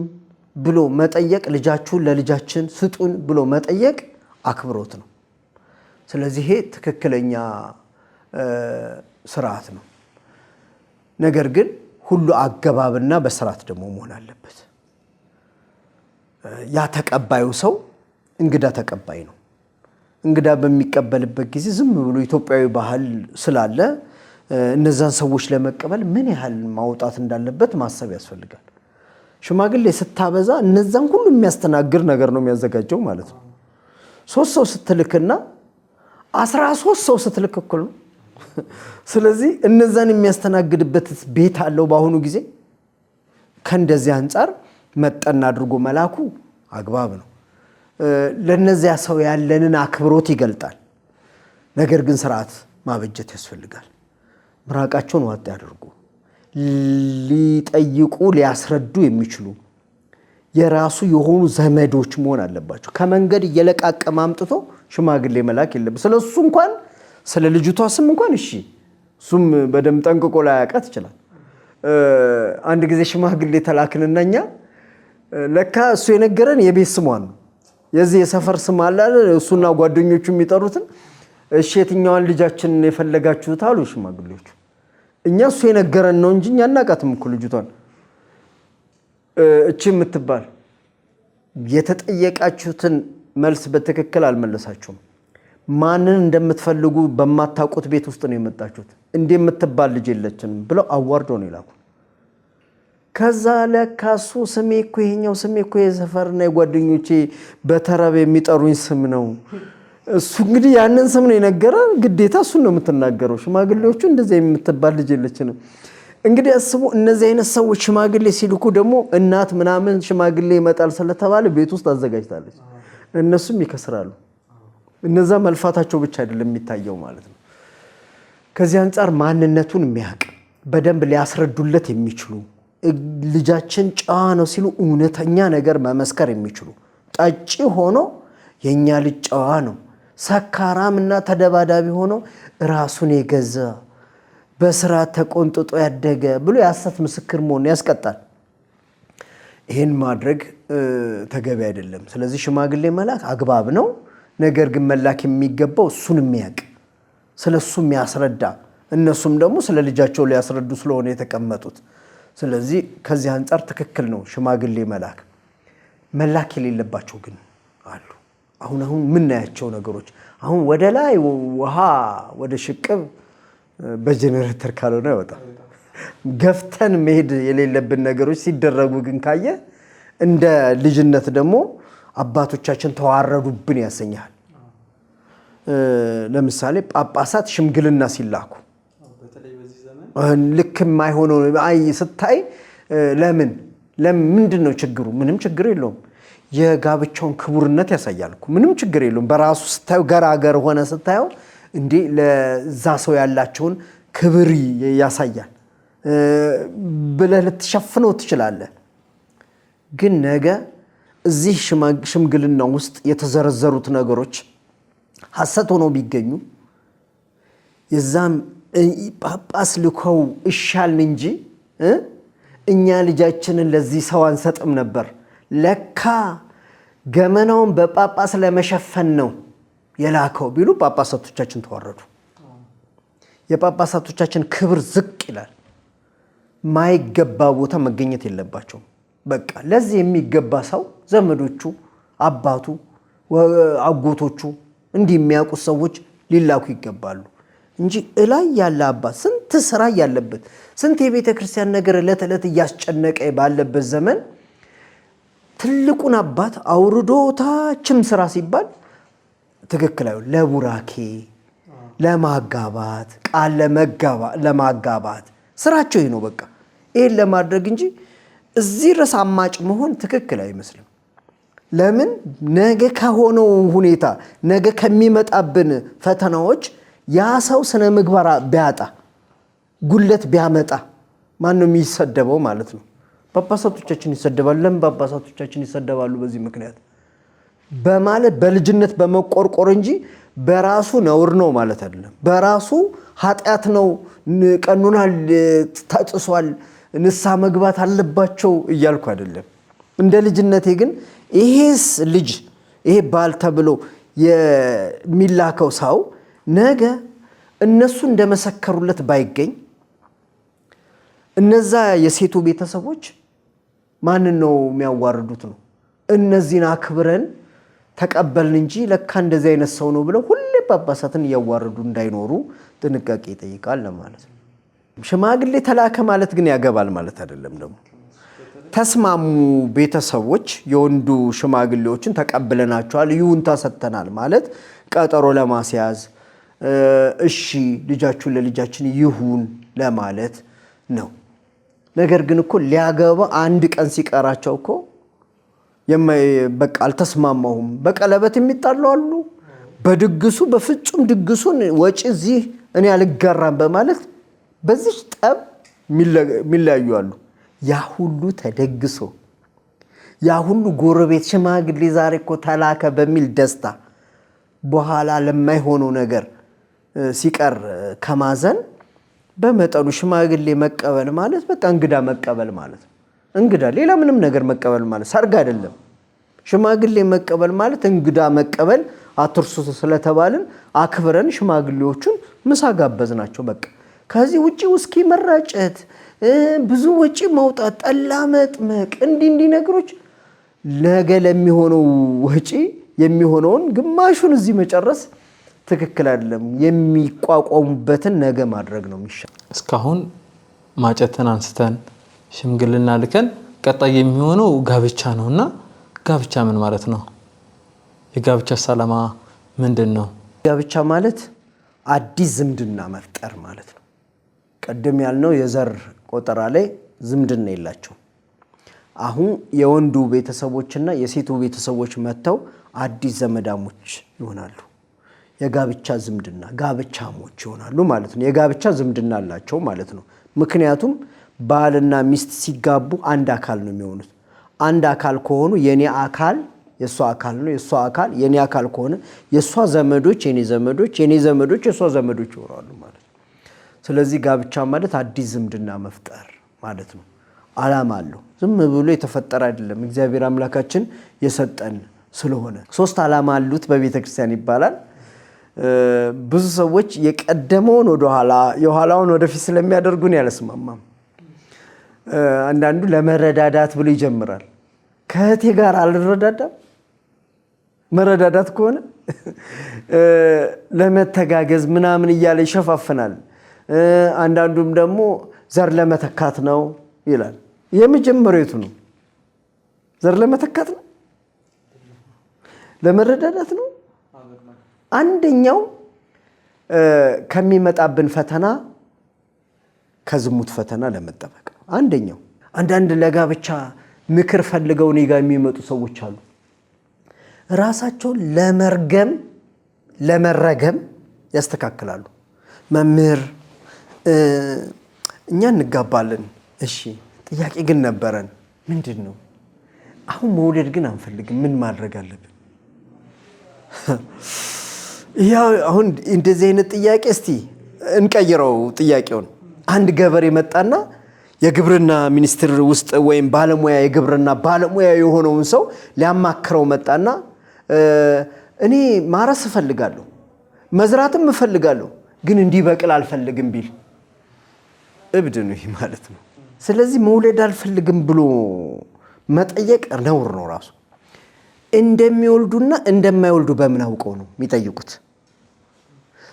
ብሎ መጠየቅ፣ ልጃችሁን ለልጃችን ስጡን ብሎ መጠየቅ አክብሮት ነው። ስለዚህ ይሄ ትክክለኛ ስርዓት ነው። ነገር ግን ሁሉ አገባብና በስርዓት ደግሞ መሆን አለበት። ያ ተቀባዩ ሰው እንግዳ ተቀባይ ነው። እንግዳ በሚቀበልበት ጊዜ ዝም ብሎ ኢትዮጵያዊ ባህል ስላለ እነዛን ሰዎች ለመቀበል ምን ያህል ማውጣት እንዳለበት ማሰብ ያስፈልጋል። ሽማግሌ ስታበዛ እነዛን ሁሉ የሚያስተናግድ ነገር ነው የሚያዘጋጀው ማለት ነው። 3 ሰው ስትልክና 13 ሰው ስትልክ እኩል ነው። ስለዚህ እነዛን የሚያስተናግድበት ቤት አለው በአሁኑ ጊዜ። ከእንደዚህ አንጻር መጠን አድርጎ መላኩ አግባብ ነው። ለነዚያ ሰው ያለንን አክብሮት ይገልጣል። ነገር ግን ስርዓት ማበጀት ያስፈልጋል። ምራቃቸውን ዋጥ ያድርጉ። ሊጠይቁ ሊያስረዱ የሚችሉ የራሱ የሆኑ ዘመዶች መሆን አለባቸው። ከመንገድ እየለቃቀመ አምጥቶ ሽማግሌ መላክ የለበት። ስለሱ እንኳን ስለ ልጅቷ ስም እንኳን እሺ እሱም በደንብ ጠንቅቆ ላያውቃት ይችላል። አንድ ጊዜ ሽማግሌ ተላክንና እኛ ለካ እሱ የነገረን የቤት ስሟን ነው። የዚህ የሰፈር ስም አለ እሱና ጓደኞቹ የሚጠሩትን። እሺ የትኛዋን ልጃችን የፈለጋችሁት አሉ ሽማግሌዎቹ። እኛ እሱ የነገረን ነው እንጂ እኛ አናውቃትም እኮ ልጅቷን። እቺ የምትባል የተጠየቃችሁትን መልስ በትክክል አልመለሳችሁም። ማንን እንደምትፈልጉ በማታውቁት ቤት ውስጥ ነው የመጣችሁት። እንዲህ የምትባል ልጅ የለችንም ብለው አዋርዶ ነው ይላኩ። ከዛ ለካሱ ስሜ እኮ ይሄኛው ስሜ እኮ የሰፈርና የጓደኞቼ በተረብ የሚጠሩኝ ስም ነው። እሱ እንግዲህ ያንን ስም ነው የነገረ። ግዴታ እሱን ነው የምትናገረው። ሽማግሌዎቹ እንደዚህ የምትባል ልጅ የለችንም። እንግዲህ አስቡ። እነዚህ አይነት ሰዎች ሽማግሌ ሲልኩ ደግሞ እናት ምናምን ሽማግሌ ይመጣል ስለተባለ ቤት ውስጥ አዘጋጅታለች። እነሱም ይከስራሉ። እነዛ መልፋታቸው ብቻ አይደለም የሚታየው ማለት ነው። ከዚህ አንጻር ማንነቱን የሚያውቅ በደንብ ሊያስረዱለት የሚችሉ ልጃችን ጨዋ ነው ሲሉ እውነተኛ ነገር መመስከር የሚችሉ ጠጪ ሆኖ የኛ ልጅ ጨዋ ነው፣ ሰካራምና ተደባዳቢ ሆኖ ራሱን የገዛ በስራ ተቆንጥጦ ያደገ ብሎ የሐሰት ምስክር መሆን ያስቀጣል። ይሄን ማድረግ ተገቢ አይደለም። ስለዚህ ሽማግሌ መላክ አግባብ ነው። ነገር ግን መላክ የሚገባው እሱን የሚያውቅ ስለሱ የሚያስረዳ፣ እነሱም ደግሞ ስለ ልጃቸው ሊያስረዱ ስለሆነ የተቀመጡት። ስለዚህ ከዚህ አንጻር ትክክል ነው ሽማግሌ መላክ። መላክ የሌለባቸው ግን አሉ። አሁን የምናያቸው ነገሮች አሁን ወደ ላይ ውሃ ወደ ሽቅብ በጄኔሬተር ካልሆነ አይወጣም። ገፍተን መሄድ የሌለብን ነገሮች ሲደረጉ ግን ካየ እንደ ልጅነት ደግሞ አባቶቻችን ተዋረዱብን ያሰኛል። ለምሳሌ ጳጳሳት ሽምግልና ሲላኩ ልክ የማይሆነው ስታይ ለምን ምንድን ነው ችግሩ? ምንም ችግር የለውም። የጋብቻውን ክቡርነት ያሳያል እኮ ምንም ችግር የለውም። በራሱ ስታዩ ገራገር ሆነ ስታየው እንዴ ለዛ ሰው ያላቸውን ክብር ያሳያል ብለህ ልትሸፍነው ትችላለህ። ግን ነገ እዚህ ሽምግልና ውስጥ የተዘረዘሩት ነገሮች ሐሰት ሆነው ቢገኙ የዛም ጳጳስ ልከው እሻልን እንጂ እኛ ልጃችንን ለዚህ ሰው አንሰጥም ነበር፣ ለካ ገመናውን በጳጳስ ለመሸፈን ነው የላከው ቢሉ ጳጳሳቶቻችን ተዋረዱ። የጳጳሳቶቻችን ክብር ዝቅ ይላል። ማይገባ ቦታ መገኘት የለባቸውም። በቃ ለዚህ የሚገባ ሰው ዘመዶቹ፣ አባቱ፣ አጎቶቹ እንዲህ የሚያውቁት ሰዎች ሊላኩ ይገባሉ እንጂ እላይ ያለ አባት ስንት ስራ ያለበት ስንት የቤተ ክርስቲያን ነገር ዕለት ዕለት እያስጨነቀ ባለበት ዘመን ትልቁን አባት አውርዶታችም ስራ ሲባል ትክክል አይደለም። ለቡራኬ ለማጋባት ቃል ለማጋባት ስራቸው ነው። በቃ ይሄን ለማድረግ እንጂ እዚህ ድረስ አማጭ መሆን ትክክል አይመስልም። ለምን ነገ ከሆነው ሁኔታ ነገ ከሚመጣብን ፈተናዎች ያ ሰው ስነ ምግባር ቢያጣ ጉለት ቢያመጣ ማን ነው የሚሰደበው ማለት ነው? ጳጳሳቶቻችን ይሰደባሉ። ለምን ጳጳሳቶቻችን ይሰደባሉ? በዚህ ምክንያት በማለት በልጅነት በመቆርቆር እንጂ በራሱ ነውር ነው ማለት አይደለም። በራሱ ኃጢአት ነው፣ ቀኑና ተጥሷል፣ ንስሐ መግባት አለባቸው እያልኩ አይደለም። እንደ ልጅነቴ ግን ይሄስ ልጅ ይሄ ባል ተብሎ የሚላከው ሰው ነገ እነሱ እንደመሰከሩለት ባይገኝ እነዛ የሴቱ ቤተሰቦች ማንን ነው የሚያዋርዱት ነው? እነዚህን አክብረን ተቀበልን እንጂ ለካ እንደዚህ አይነት ሰው ነው ብለው ሁሌ ጳጳሳትን እያዋረዱ እንዳይኖሩ ጥንቃቄ ይጠይቃል ለማለት ነው። ሽማግሌ ተላከ ማለት ግን ያገባል ማለት አይደለም። ደግሞ ተስማሙ ቤተሰቦች የወንዱ ሽማግሌዎችን ተቀብለናቸዋል፣ ይሁንታ ሰጥተናል ማለት ቀጠሮ ለማስያዝ እሺ ልጃችሁን ለልጃችን ይሁን ለማለት ነው። ነገር ግን እኮ ሊያገባ አንድ ቀን ሲቀራቸው እኮ በቃ አልተስማማሁም፣ በቀለበት የሚጣሉ አሉ። በድግሱ በፍጹም ድግሱን ወጪ እዚህ እኔ አልጋራም በማለት በዚህ ጠብ የሚለያዩ አሉ። ያ ሁሉ ተደግሶ ያ ሁሉ ጎረቤት ሽማግሌ ዛሬ እኮ ተላከ በሚል ደስታ በኋላ ለማይሆነው ነገር ሲቀር ከማዘን በመጠኑ ሽማግሌ መቀበል ማለት በቃ እንግዳ መቀበል ማለት ነው። እንግዳ ሌላ ምንም ነገር መቀበል ማለት ሰርግ አይደለም። ሽማግሌ መቀበል ማለት እንግዳ መቀበል አትርሱ ስለተባልን አክብረን ሽማግሌዎቹን ምሳ ጋበዝናቸው በቃ። ከዚህ ውጪ ውስኪ መራጨት፣ ብዙ ወጪ ማውጣት፣ ጠላ መጥመቅ እንዲህ ነገሮች ነገ ለሚሆነው ወጪ የሚሆነውን ግማሹን እዚህ መጨረስ ትክክል አይደለም። የሚቋቋሙበትን ነገ ማድረግ ነው የሚሻል። እስካሁን ማጨትን አንስተን ሽምግልና ልከን ቀጣይ የሚሆነው ጋብቻ ነውና ጋብቻ ምን ማለት ነው? የጋብቻ ዓላማ ምንድን ነው? ጋብቻ ማለት አዲስ ዝምድና መፍጠር ማለት ነው። ቀደም ያልነው የዘር ቆጠራ ላይ ዝምድና የላቸው። አሁን የወንዱ ቤተሰቦችና የሴቱ ቤተሰቦች መጥተው አዲስ ዘመዳሞች ይሆናሉ። የጋብቻ ዝምድና ጋብቻሞች ይሆናሉ ማለት ነው። የጋብቻ ዝምድና አላቸው ማለት ነው። ምክንያቱም ባልና ሚስት ሲጋቡ አንድ አካል ነው የሚሆኑት። አንድ አካል ከሆኑ የኔ አካል የሷ አካል ነው፣ የሷ አካል የኔ አካል ከሆነ የሷ ዘመዶች የኔ ዘመዶች፣ የኔ ዘመዶች የሷ ዘመዶች ይሆናሉ ማለት ነው። ስለዚህ ጋብቻ ማለት አዲስ ዝምድና መፍጠር ማለት ነው። ዓላማ አለው። ዝም ብሎ የተፈጠረ አይደለም። እግዚአብሔር አምላካችን የሰጠን ስለሆነ 3 ዓላማ አሉት በቤተ ክርስቲያን ይባላል። ብዙ ሰዎች የቀደመውን ወደ ኋላ የኋላውን ወደፊት ስለሚያደርጉን ያለስማማም። አንዳንዱ ለመረዳዳት ብሎ ይጀምራል። ከእህቴ ጋር አልረዳዳም። መረዳዳት ከሆነ ለመተጋገዝ ምናምን እያለ ይሸፋፍናል። አንዳንዱም ደግሞ ዘር ለመተካት ነው ይላል። የመጀመሪያው የቱ ነው? ዘር ለመተካት ነው? ለመረዳዳት ነው? አንደኛው ከሚመጣብን ፈተና ከዝሙት ፈተና ለመጠበቅ ነው። አንደኛው አንዳንድ ለጋብቻ ምክር ፈልገው እኔ ጋር የሚመጡ ሰዎች አሉ። ራሳቸውን ለመረገም ያስተካክላሉ። መምህር እኛ እንጋባለን፣ እሺ ጥያቄ ግን ነበረን። ምንድን ነው? አሁን መውለድ ግን አንፈልግም፣ ምን ማድረግ አለብን? አሁን እንደዚህ አይነት ጥያቄ እስቲ እንቀይረው ጥያቄውን። አንድ ገበሬ መጣና የግብርና ሚኒስቴር ውስጥ ወይም ባለሙያ የግብርና ባለሙያ የሆነውን ሰው ሊያማክረው መጣና እኔ ማረስ እፈልጋለሁ፣ መዝራትም እፈልጋለሁ፣ ግን እንዲበቅል አልፈልግም ቢል እብድ ነው ይሄ ማለት ነው። ስለዚህ መውለድ አልፈልግም ብሎ መጠየቅ ነውር ነው ራሱ። እንደሚወልዱና እንደማይወልዱ በምን አውቀው ነው የሚጠይቁት?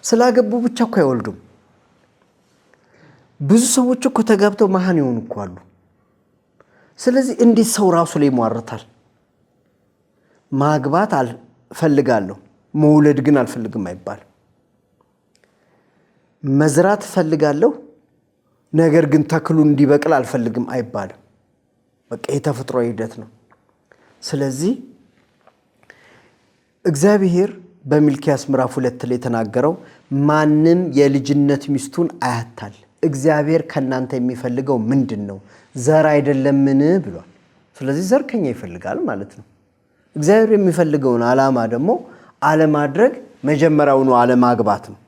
ስላገቡ ብቻ እኮ አይወልዱም። ብዙ ሰዎች እኮ ተጋብተው መሃን ይሆኑ እኮ አሉ። ስለዚህ እንዴት ሰው ራሱ ላይ ይሟርታል? ማግባት አልፈልጋለሁ መውለድ ግን አልፈልግም አይባልም። መዝራት እፈልጋለሁ ነገር ግን ተክሉ እንዲበቅል አልፈልግም አይባልም። በቃ የተፈጥሮ ሂደት ነው። ስለዚህ እግዚአብሔር በሚልክያስ ምዕራፍ 2 ላይ ተናገረው ማንም የልጅነት ሚስቱን አያታል እግዚአብሔር ከናንተ የሚፈልገው ምንድነው ዘር አይደለምን ብሏል ስለዚህ ዘር ከኛ ይፈልጋል ማለት ነው እግዚአብሔር የሚፈልገውን ዓላማ ደግሞ አለማድረግ መጀመሪያውኑ አለማግባት ነው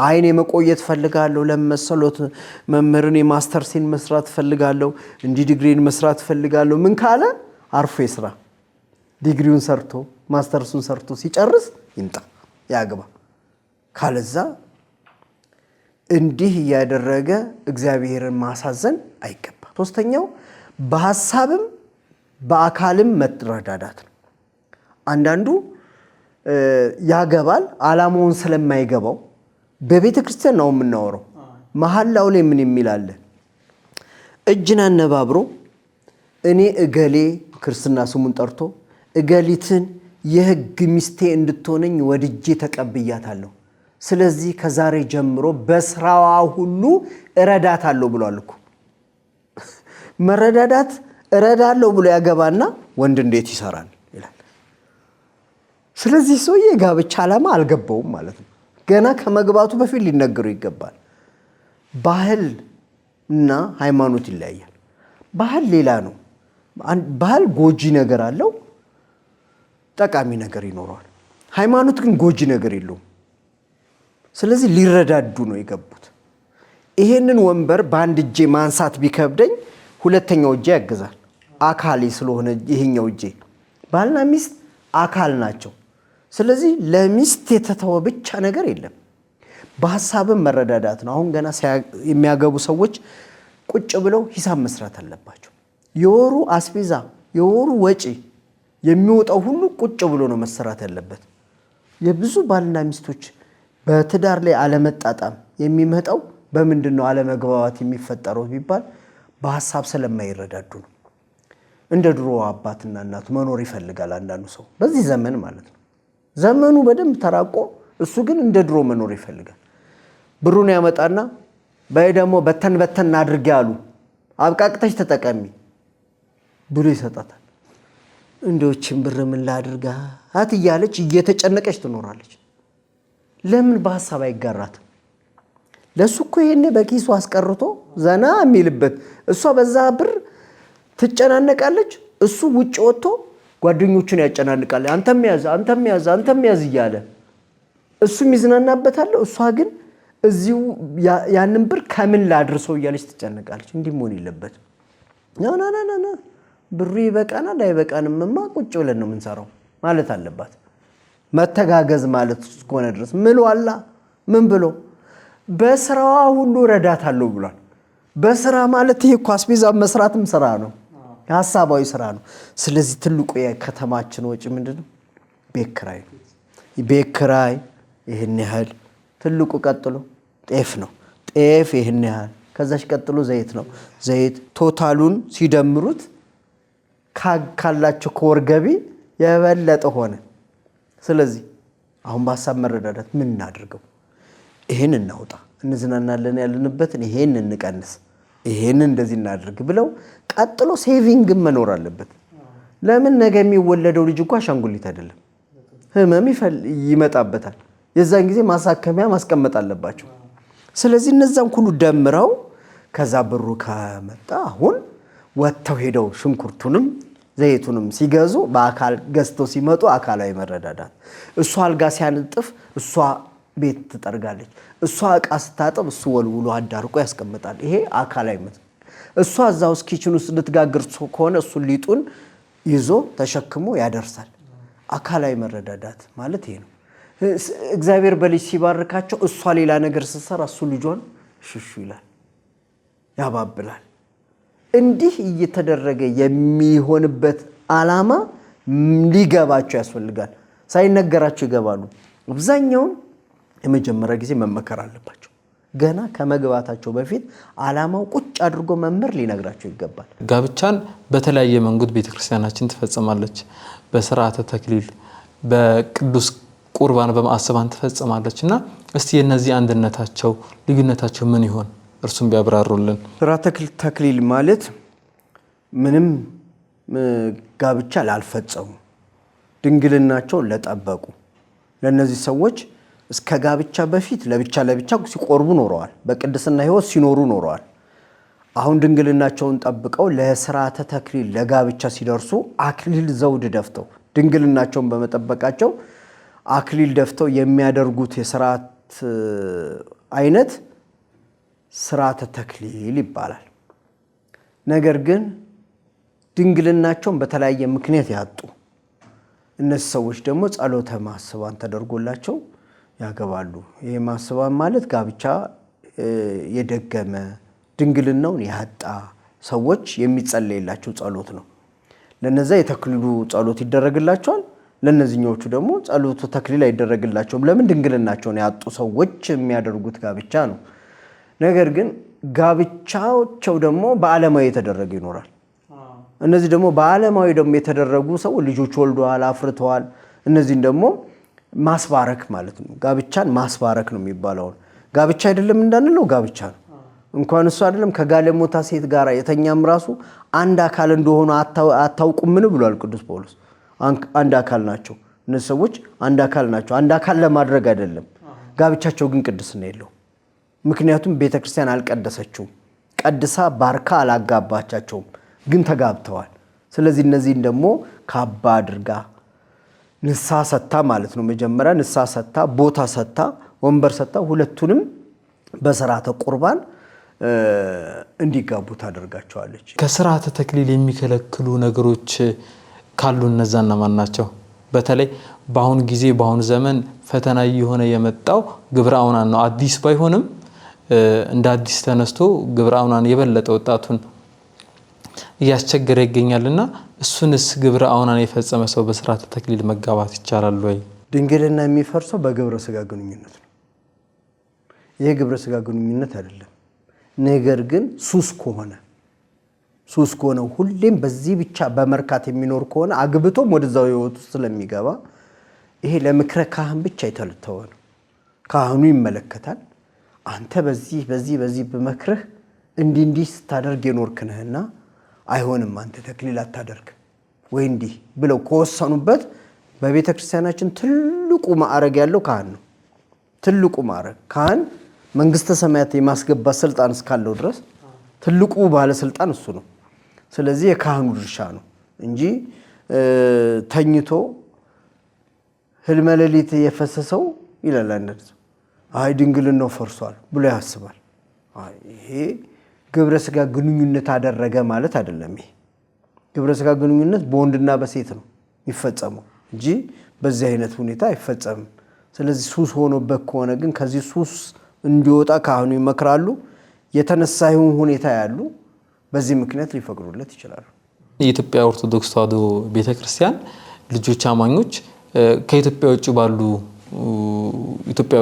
አይኔ መቆየት ፈልጋለሁ ለመሰሎት መምህርን የማስተርሲን መስራት ፈልጋለሁ እንዲ ዲግሪን መስራት ፈልጋለሁ ምን ካለ አርፎ ይስራ ዲግሪውን ሰርቶ ማስተርሱን ሰርቶ ሲጨርስ ይምጣ ያግባ ካለዛ እንዲህ ያደረገ እግዚአብሔርን ማሳዘን አይገባ ሶስተኛው በሐሳብም በአካልም መረዳዳት ነው አንዳንዱ ያገባል ዓላማውን ስለማይገባው በቤተ ክርስቲያን ነው የምናወራው መሐላው ላይ ምን የሚላል እጅና ነባብሮ እኔ እገሌ ክርስትና ስሙን ጠርቶ እገሊትን የሕግ ሚስቴ እንድትሆነኝ ወድጄ ተቀብያታለሁ ስለዚህ ከዛሬ ጀምሮ በስራዋ ሁሉ እረዳታለሁ ብሏል እኮ መረዳዳት እረዳለሁ ብሎ ያገባና ወንድ እንዴት ይሰራል ይላል ስለዚህ ሰውዬ ጋብቻ ዓላማ አልገባውም ማለት ነው ገና ከመግባቱ በፊት ሊነገሩ ይገባል ባህልና ሃይማኖት ይለያያል ባህል ሌላ ነው ባህል ጎጂ ነገር አለው ጠቃሚ ነገር ይኖራል ሃይማኖት ግን ጎጂ ነገር የለውም ስለዚህ ሊረዳዱ ነው የገቡት ይሄንን ወንበር በአንድ እጄ ማንሳት ቢከብደኝ ሁለተኛው እጄ ያግዛል አካሊ ስለሆነ ይሄኛው እጄ ባልና ሚስት አካል ናቸው ስለዚህ ለሚስት የተተወ ብቻ ነገር የለም በሐሳብም መረዳዳት ነው አሁን ገና የሚያገቡ ሰዎች ቁጭ ብለው ሂሳብ መስራት አለባቸው የወሩ አስቤዛ የወሩ ወጪ የሚወጣው ሁሉ ቁጭ ብሎ ነው መሰራት ያለበት የብዙ ባልና ሚስቶች በትዳር ላይ አለመጣጣም የሚመጣው በምንድነው አለመግባባት የሚፈጠረው ቢባል በሐሳብ ስለማይረዳዱ ነው እንደ ድሮ አባትና እናት መኖር ይፈልጋል አንዳንዱ ሰው በዚህ ዘመን ማለት ነው ዘመኑ በደንብ ተራቆ እሱ ግን እንደ ድሮ መኖር ይፈልጋል ብሩን ያመጣና በደሞ በተን አድርጌ ያሉ አብቃቅተሽ ተጠቀሚ ብሩ ይሰጣታል እንደውችን ብር ምን ላድርጋት እያለች እየተጨነቀች ትኖራለች ለምን በሐሳብ አይጋራት ለሱ እኮ ይሄኔ በኪሱ አስቀርቶ ዘና የሚልበት እሷ በዛ ብር ትጨናነቃለች እሱ ውጭ ወጥቶ ጓደኞቹን ያጨናንቃል አንተም ያዝ እያለ እሱም ይዝናናበታል እሷ ግን እዚሁ ያንን ብር ከምን ላድርሰው እያለች ትጨነቃለች እንዲህ መሆን የለበትም ና ብሩ ይበቃናል አይበቃንምማ ቁጭ ብለን ነው የምንሰራው ማለት አለባት መተጋገዝ ማለት እስከሆነ ድረስ ምሏላ ምን ብሎ በስራዋ ሁሉ ረዳታለሁ ብሏል በስራ ማለት ይሄ ኳስቤዛ መስራትም ስራ ነው ሐሳባዊ ስራ ነው ስለዚህ ትልቁ የከተማችን ወጪ ምንድነው ቤት ኪራይ ይሄን ያህል ትልቁ ቀጥሎ ጤፍ ነው ጤፍ ይሄን ያህል ከዛሽ ቀጥሎ ዘይት ነው ዘይት ቶታሉን ሲደምሩት ካላቸው ከወርገቢ የበለጠ ሆነ ስለዚህ አሁን በሐሳብ መረዳዳት ምን እናድርገው ይሄን እናውጣ እንዝናናለን ያለንበትን ይሄን እንቀንስ ይሄን እንደዚህ እናድርግ ብለው ቀጥሎ ሴቪንግ መኖር አለበት ለምን ነገ የሚወለደው ልጅ እንኳን አሻንጉሊት አይደለም ህመም ይመጣበታል የዛን ጊዜ ማሳከሚያ ማስቀመጥ አለባቸው ስለዚህ እነዛን ሁሉ ደምረው ከዛ ብሩ ከመጣ አሁን ወጥተው ሄደው ሽንኩርቱንም ዘይቱንም ሲገዙ በአካል ገዝተው ሲመጡ አካላዊ መረዳዳት እሷ አልጋ ሲያንጥፍ እሷ ቤት ትጠርጋለች እሷ ዕቃ ስታጠብ እሱ ወልውሎ አዳርቆ ያስቀምጣል ይሄ አካላዊ እሷ እዛው ኪችን ውስጥ ልትጋግር ከሆነ እሱ ሊጡን ይዞ ተሸክሞ ያደርሳል አካላዊ መረዳዳት ማለት ይሄ ነው እግዚአብሔር በልጅ ሲባርካቸው እሷ ሌላ ነገር ስትሰራ እሱ ልጇን ሽሹ ይላል ያባብላል እንዲህ እየተደረገ የሚሆንበት ዓላማ ሊገባቸው ያስፈልጋል ሳይነገራቸው ይገባሉ አብዛኛው የመጀመሪያ ጊዜ መመከር አለባቸው ገና ከመግባታቸው በፊት ዓላማው ቁጭ አድርጎ መምህር ሊነግራቸው ይገባል ጋብቻን በተለያየ መንገድ ቤተክርስቲያናችን ትፈጽማለች በሥርዓተ ተክሊል በቅዱስ ቁርባን በማዕሰባን ትፈጽማለችና እስቲ የነዚህ አንድነታቸው ልዩነታቸው ምን ይሆን እርሱም ቢያብራሩልን ሥርዓተ ተክሊል ማለት ምንም ጋብቻ ላልፈጸሙ ድንግልናቸውን ለጠበቁ ለነዚህ ሰዎች እስከ ጋብቻ በፊት ለብቻ ሲቆርቡ ኖረዋል። በቅድስና ሕይወት ሲኖሩ ኖረዋል። አሁን ድንግልናቸውን ጠብቀው ለሥርዓተ ተክሊል ለጋብቻ ሲደርሱ አክሊል ዘውድ ደፍተው ድንግልናቸውን በመጠበቃቸው አክሊል ደፍተው የሚያደርጉት የሥርዓት አይነት ሥርዓተ ተክሊል ይባላል። ነገር ግን ድንግልናቸውን በተለያየ ምክንያት ያጡ እነዚህ ሰዎች ደግሞ ጸሎተ ማስባን ተደርጎላቸው ያገባሉ። ይሄ ማስባን ማለት ጋብቻ የደገመ ድንግልናውን ያጣ ሰዎች የሚጸለይላቸው ጸሎት ነው። ለነዛ የተክሊሉ ጸሎት ይደረግላቸዋል። ለነዚህኞቹ ደግሞ ጸሎቱ ተክሊል አይደረግላቸውም። ለምን? ድንግልናቸውን ያጡ ሰዎች የሚያደርጉት ጋብቻ ነው። ነገር ግን ጋብቻቸው ደግሞ በዓለማዊ የተደረገ ይኖራል። እነዚህ ደግሞ በዓለማዊ ደግሞ የተደረጉ ሰው ልጆች ወልደዋል፣ አፍርተዋል። እነዚህን ደግሞ ማስባረክ ማለት ነው። ጋብቻን ማስባረክ ነው የሚባለው። ጋብቻ አይደለም እንዳንለው ጋብቻ ነው። እንኳን እሱ አይደለም ከጋለሞታ ሴት ጋር የተኛም ራሱ አንድ አካል እንደሆኑ አታውቁም ምን ብሏል ቅዱስ ጳውሎስ? አንድ አካል ናቸው እነዚህ ሰዎች፣ አንድ አካል ናቸው። አንድ አካል ለማድረግ አይደለም። ጋብቻቸው ግን ቅድስና የለውም። ምክንያቱም ቤተክርስቲያን አልቀደሰችውም። ቀድሳ ባርካ አላጋባቻቸውም፣ ግን ተጋብተዋል። ስለዚህ እነዚህን ደግሞ ካባ አድርጋ ንስሐ ሰታ ማለት ነው። መጀመሪያ ንስሐ ሰታ፣ ቦታ ሰታ፣ ወንበር ሰታ፣ ሁለቱንም በሥርዓተ ቁርባን እንዲጋቡ ታደርጋቸዋለች። ከሥርዓተ ተክሊል የሚከለክሉ ነገሮች ካሉ እነዛ እነማን ናቸው? በተለይ በአሁኑ ጊዜ በአሁኑ ዘመን ፈተና እየሆነ የመጣው ግብረ አውናን ነው። አዲስ ባይሆንም እንደ አዲስ ተነስቶ ግብረ አውናን የበለጠ ወጣቱን እያስቸገረ ይገኛልና እሱንስ ግብረ አውናን የፈጸመ ሰው በሥርዓተ ተክሊል መጋባት ይቻላል ወይ? ድንግልና የሚፈርሰው በግብረ ሥጋ ግንኙነት ነው። ይሄ ግብረ ሥጋ ግንኙነት አይደለም። ነገር ግን ሱስ ከሆነ ሁሌም በዚህ ብቻ በመርካት የሚኖር ከሆነ አግብቶም ወደዛው ሕይወት ውስጥ ስለሚገባ ይሄ ለምክረ ካህን ብቻ የተለተወ ነው። ካህኑ ይመለከታል። አንተ በዚህ በመክረህ እንዲህ ስታደርግ የኖርክ ነህና አይሆንም፣ አንተ ተክሊል አታደርግ ወይ እንዲህ ብለው ከወሰኑበት በቤተ ክርስቲያናችን ትልቁ ማዕረግ ያለው ካህን ነው። ትልቁ ማዕረግ ካህን መንግስተ ሰማያት የማስገባት ስልጣን እስካለው ድረስ ትልቁ ባለስልጣን እሱ ነው። ስለዚህ የካህኑ ድርሻ ነው እንጂ ተኝቶ ህልመ ሌሊት የፈሰሰው ይላል አንድ ሰው፣ አይ ድንግልናው ፈርሷል ብሎ ያስባል። ይሄ ግብረ ሥጋ ግንኙነት አደረገ ማለት አይደለም። ይሄ ግብረ ሥጋ ግንኙነት በወንድና በሴት ነው የሚፈጸመው እንጂ በዚህ አይነት ሁኔታ አይፈጸምም። ስለዚህ ሱስ ሆኖበት ከሆነ ግን ከዚህ ሱስ እንዲወጣ ካህኑ ይመክራሉ። የተነሳ ይሁን ሁኔታ ያሉ በዚህ ምክንያት ሊፈቅዱለት ይችላሉ። የኢትዮጵያ ኦርቶዶክስ ተዋሕዶ ቤተክርስቲያን ልጆች አማኞች ከኢትዮጵያ ውጭ ባሉ ኢትዮጵያ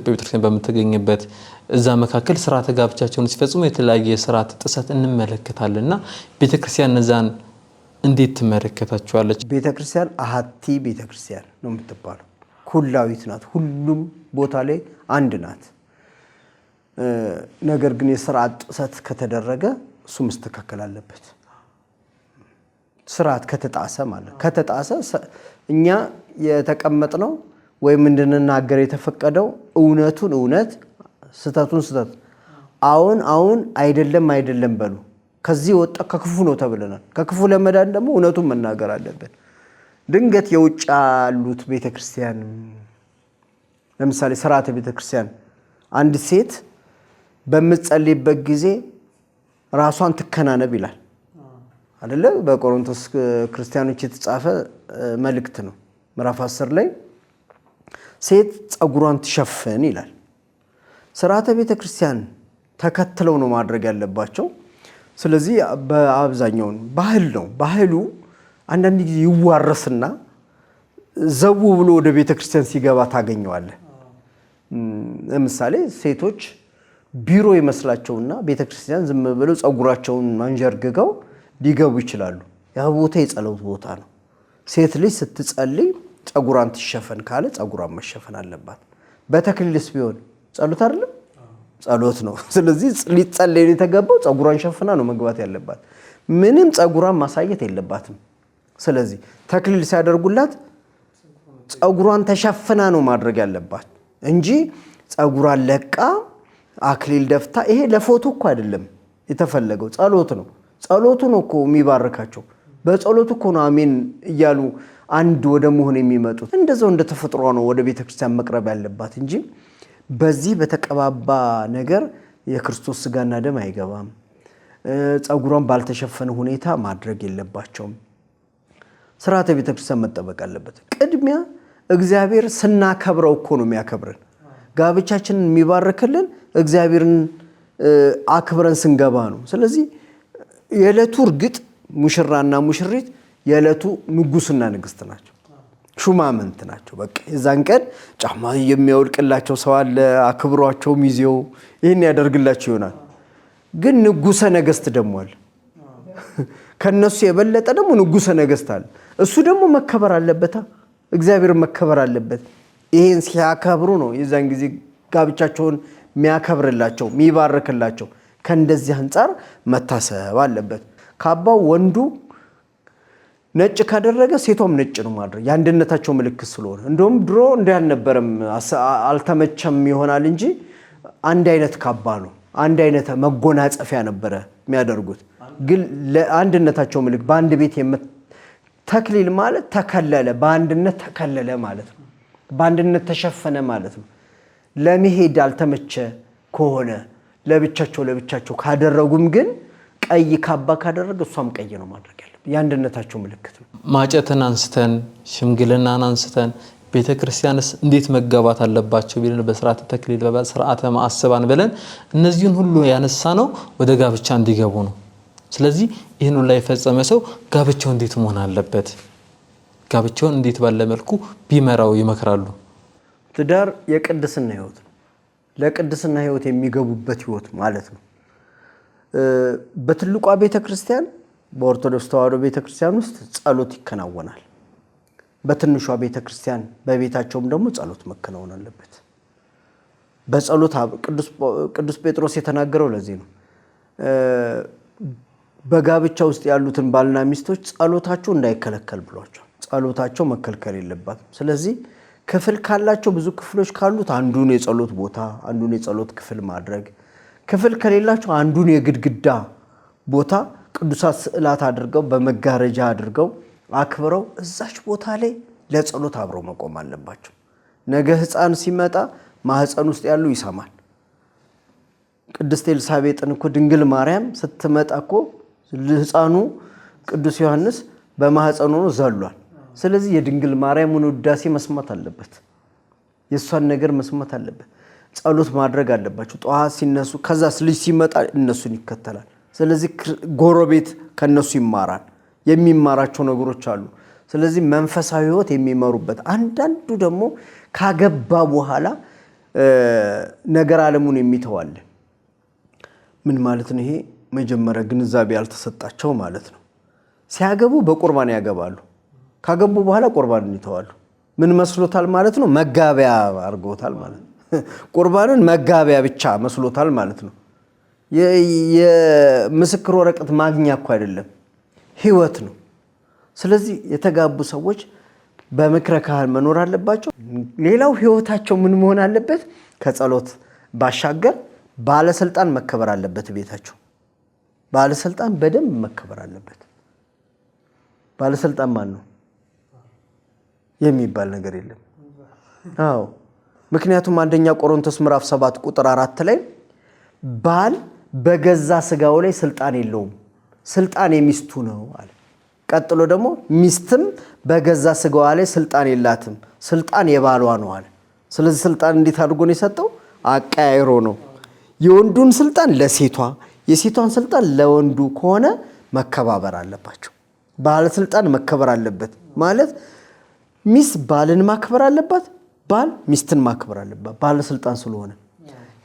ቤተክርስቲያን በምትገኝበት እዛ መካከል ሥርዓተ ጋብቻቸውን ሲፈጽሙ የተለያየ ሥርዓተ ጥሰት እንመለከታለንና ቤተክርስቲያን እነዛን እንዴት ትመለከታቸዋለች? ቤተክርስቲያን አሐቲ ቤተክርስቲያን ነው የምትባለው። ኩላዊት ናት። ሁሉም ቦታ ላይ አንድ ናት። ነገር ግን የሥርዓት ጥሰት ከተደረገ እሱ መስተካከል አለበት። ሥርዓት ከተጣሰ ማለት ከተጣሰ እኛ የተቀመጥነው ወይም እንድንናገር የተፈቀደው እውነቱን እውነት ስህተቱን ስህተት አሁን አይደለም በሉ። ከዚህ ወጣ ከክፉ ነው ተብለናል። ከክፉ ለመዳን ደግሞ እውነቱን መናገር አለብን። ድንገት የውጭ ያሉት ቤተክርስቲያን ለምሳሌ ሥርዓተ ቤተክርስቲያን አንድ ሴት በምትጸልይበት ጊዜ ራሷን ትከናነብ ይላል አይደለ? በቆሮንቶስ ክርስቲያኖች የተጻፈ መልእክት ነው። ምዕራፍ 10 ላይ ሴት ጸጉሯን ትሸፍን ይላል። ሥርዓተ ቤተክርስቲያን ተከትለው ነው ማድረግ ያለባቸው። ስለዚህ በአብዛኛው ባህል ነው። ባህሉ አንዳንድ ጊዜ ይዋረስና ዘው ብሎ ወደ ቤተክርስቲያን ሲገባ ታገኘዋለህ። ለምሳሌ ሴቶች ቢሮ ይመስላቸውና ቤተክርስቲያን ዝም ብለው ጸጉራቸውን አንዠርግገው ሊገቡ ይችላሉ። ያ ቦታ የጸሎት ቦታ ነው። ሴት ልጅ ስትጸልይ ጸጉሯን ትሸፈን ካለ ጸጉሯን መሸፈን አለባት። በተክሊልስ ቢሆን ጸሎት አይደለም? ጸሎት ነው። ስለዚህ ሊጸለይ የተገባው ጸጉሯን ሸፍና ነው መግባት ያለባት። ምንም ጸጉሯን ማሳየት የለባትም። ስለዚህ ተክሊል ሲያደርጉላት ጸጉሯን ተሸፍና ነው ማድረግ ያለባት እንጂ ጸጉሯን ለቃ አክሊል ደፍታ ይሄ ለፎቶ እኮ አይደለም የተፈለገው ጸሎት ነው ጸሎቱ ነው እኮ የሚባርካቸው በጸሎቱ እኮ ነው አሜን እያሉ አንድ ወደ መሆን የሚመጡት እንደዛው እንደተፈጥሮ ነው ወደ ቤተክርስቲያን መቅረብ ያለባት እንጂ በዚህ በተቀባባ ነገር የክርስቶስ ሥጋና ደም አይገባም ጸጉሯን ባልተሸፈነ ሁኔታ ማድረግ የለባቸውም ሥርዓተ ቤተክርስቲያን መጠበቅ አለበት ቅድሚያ እግዚአብሔር ስናከብረው እኮ ነው የሚያከብረን ጋብቻችንን የሚባርክልን እግዚአብሔርን አክብረን ስንገባ ነው ስለዚህ የዕለቱ እርግጥ ሙሽራና ሙሽሪት የዕለቱ ንጉስና ንግስት ናቸው ሹማምንት ናቸው በቃ የዛን ቀን ጫማ የሚያወልቅላቸው ሰው አለ አክብሯቸው ሚዜው ይሄን ያደርግላቸው ይሆናል ግን ንጉሰ ነገስት ደግሞ አለ ከነሱ የበለጠ ደግሞ ንጉሰ ነገስት አለ እሱ ደግሞ መከበር አለበት እግዚአብሔር መከበር አለበት ይሄን ሲያከብሩ ነው የዛን ጊዜ ጋብቻቸውን የሚያከብርላቸው የሚባርክላቸው ከእንደዚህ አንፃር መታሰብ አለበት ካባው ወንዱ ነጭ ካደረገ ሴቷም ነጭ ነው ማድረግ ያንድነታቸው ምልክት ስለሆነ እንደውም ድሮ እንዳልነበረም አልተመቸም ይሆናል እንጂ አንድ አይነት ካባ ነው አንድ አይነት መጎናጸፊያ ነበር የሚያደርጉት ግን ለአንድነታቸው ምልክት በአንድ ቤት ተክሊል ማለት ተከለለ በአንድነት ተከለለ ማለት ነው በአንድነት ተሸፈነ ማለት ነው ለመሄድ አልተመቸ ከሆነ ለብቻቸው ካደረጉም ግን ቀይ ካባ ካደረገ እሷም ቀይ ነው ማድረግ ያለበት ያንድነታቸው ምልክት ነው ማጨትን አንስተን ሽምግልናን አንስተን ቤተክርስቲያንስ እንዴት መጋባት አለባቸው ቢለን በሥርዓተ ተክሊል በሥርዓተ ማዕሰባን ብለን እነዚህን ሁሉ ያነሳ ነው ወደ ጋብቻ እንዲገቡ ነው ስለዚህ ይሄን ላይ ፈጸመ ሰው ጋብቻው እንዴት መሆን አለበት ጋብቻውን እንዴት ባለ መልኩ ቢመራው ይመክራሉ ትዳር የቅድስና ህይወት ነው ለቅድስና ህይወት የሚገቡበት ህይወት ማለት ነው በትልቋ ቤተክርስቲያን በኦርቶዶክስ ተዋሕዶ ቤተክርስቲያን ውስጥ ጸሎት ይከናወናል በትንሿ ቤተክርስቲያን በቤታቸውም ደግሞ ጸሎት መከናወን አለበት በጸሎት ቅዱስ ጴጥሮስ የተናገረው ለዚህ ነው በጋብቻ ውስጥ ያሉትን ባልና ሚስቶች ጸሎታቸው እንዳይከለከል ብሏቸው ጸሎታቸው መከልከል የለባትም ስለዚህ ክፍል ካላቸው ብዙ ክፍሎች ካሉት አንዱን የጸሎት ቦታ አንዱን የጸሎት ክፍል ማድረግ ክፍል ከሌላቸው አንዱን የግድግዳ ቦታ ቅዱሳት ስዕላት አድርገው በመጋረጃ አድርገው አክብረው እዛች ቦታ ላይ ለጸሎት አብረው መቆም አለባቸው ነገ ሕፃን ሲመጣ ማህፀን ውስጥ ያሉ ይሰማል ቅድስት ኤልሳቤጥን እኮ ድንግል ማርያም ስትመጣ እኮ ሕፃኑ ቅዱስ ዮሐንስ በማህፀኑ ነው ዘሏል ስለዚህ የድንግል ማርያምን ውዳሴ መስማት አለበት የሷን ነገር መስማት አለበት ጸሎት ማድረግ አለባቸው ጧት ሲነሱ ከዛስ ልጅ ሲመጣ እነሱን ይከተላል ስለዚህ ጎረቤት ከነሱ ይማራል የሚማራቸው ነገሮች አሉ ስለዚህ መንፈሳዊ ህይወት የሚመሩበት አንዳንዱ ደግሞ ካገባ በኋላ ነገር ዓለሙን የሚተዋል ምን ማለት ነው ይሄ መጀመሪያ ግንዛቤ ያልተሰጣቸው ማለት ነው ሲያገቡ በቁርባን ያገባሉ ካገቡ በኋላ ቁርባንን ይተዋሉ ምን መስሎታል ማለት ነው መጋቢያ አርጎታል ማለት ነው ቁርባንን መጋቢያ ብቻ መስሎታል ማለት ነው የምስክር ወረቀት ማግኛ እኮ አይደለም ህይወት ነው ስለዚህ የተጋቡ ሰዎች በምክረ ካህን መኖር አለባቸው ሌላው ህይወታቸው ምን መሆን አለበት ከጸሎት ባሻገር ባለስልጣን መከበር አለበት ቤታቸው ባለስልጣን በደንብ መከበር አለበት ባለስልጣን ማን ነው የሚባል ነገር የለም አዎ ምክንያቱም አንደኛ ቆሮንቶስ ምዕራፍ 7 ቁጥር 4 ላይ ባል በገዛ ስጋው ላይ ስልጣን የለውም ስልጣን የሚስቱ ነው አለ ቀጥሎ ደግሞ ሚስትም በገዛ ስጋዋ ላይ ስልጣን የላትም ስልጣን የባሏ ነው አለ ስለዚህ ስልጣን እንዴት አድርጎ ነው የሰጠው አቀያይሮ ነው የወንዱን ስልጣን ለሴቷ የሴቷን ስልጣን ለወንዱ ከሆነ መከባበር አለባቸው ባለስልጣን መከበር አለበት ማለት ሚስት ባልን ማክበር አለባት ባል ሚስትን ማክበር አለባት ባለስልጣን ስለሆነ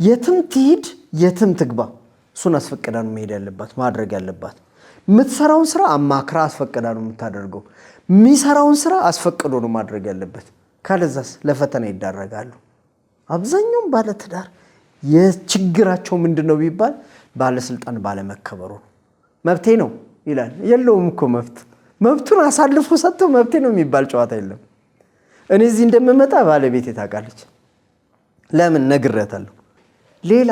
የትም ትሂድ የትም ትግባ እሱን አስፈቅዳ ነው መሄድ ያለባት ማድረግ ያለባት የምትሰራውን ስራ አማክራ አስፈቅዳ ነው የምታደርገው የሚሰራውን ስራ አስፈቅዶ ነው ማድረግ ያለበት ካለዛስ ለፈተና ይዳረጋሉ አብዛኛው ባለትዳር የችግራቸው ምንድነው ቢባል ባለስልጣን ባለመከበሩ መብቴ ነው ይላል የለውም እኮ መብቱን አሳልፎ ሰጥቶ መብቴ ነው የሚባል ጨዋታ የለም። እኔ እዚህ እንደምመጣ ባለቤቴ ታውቃለች። ለምን ነግሬያታለሁ። ሌላ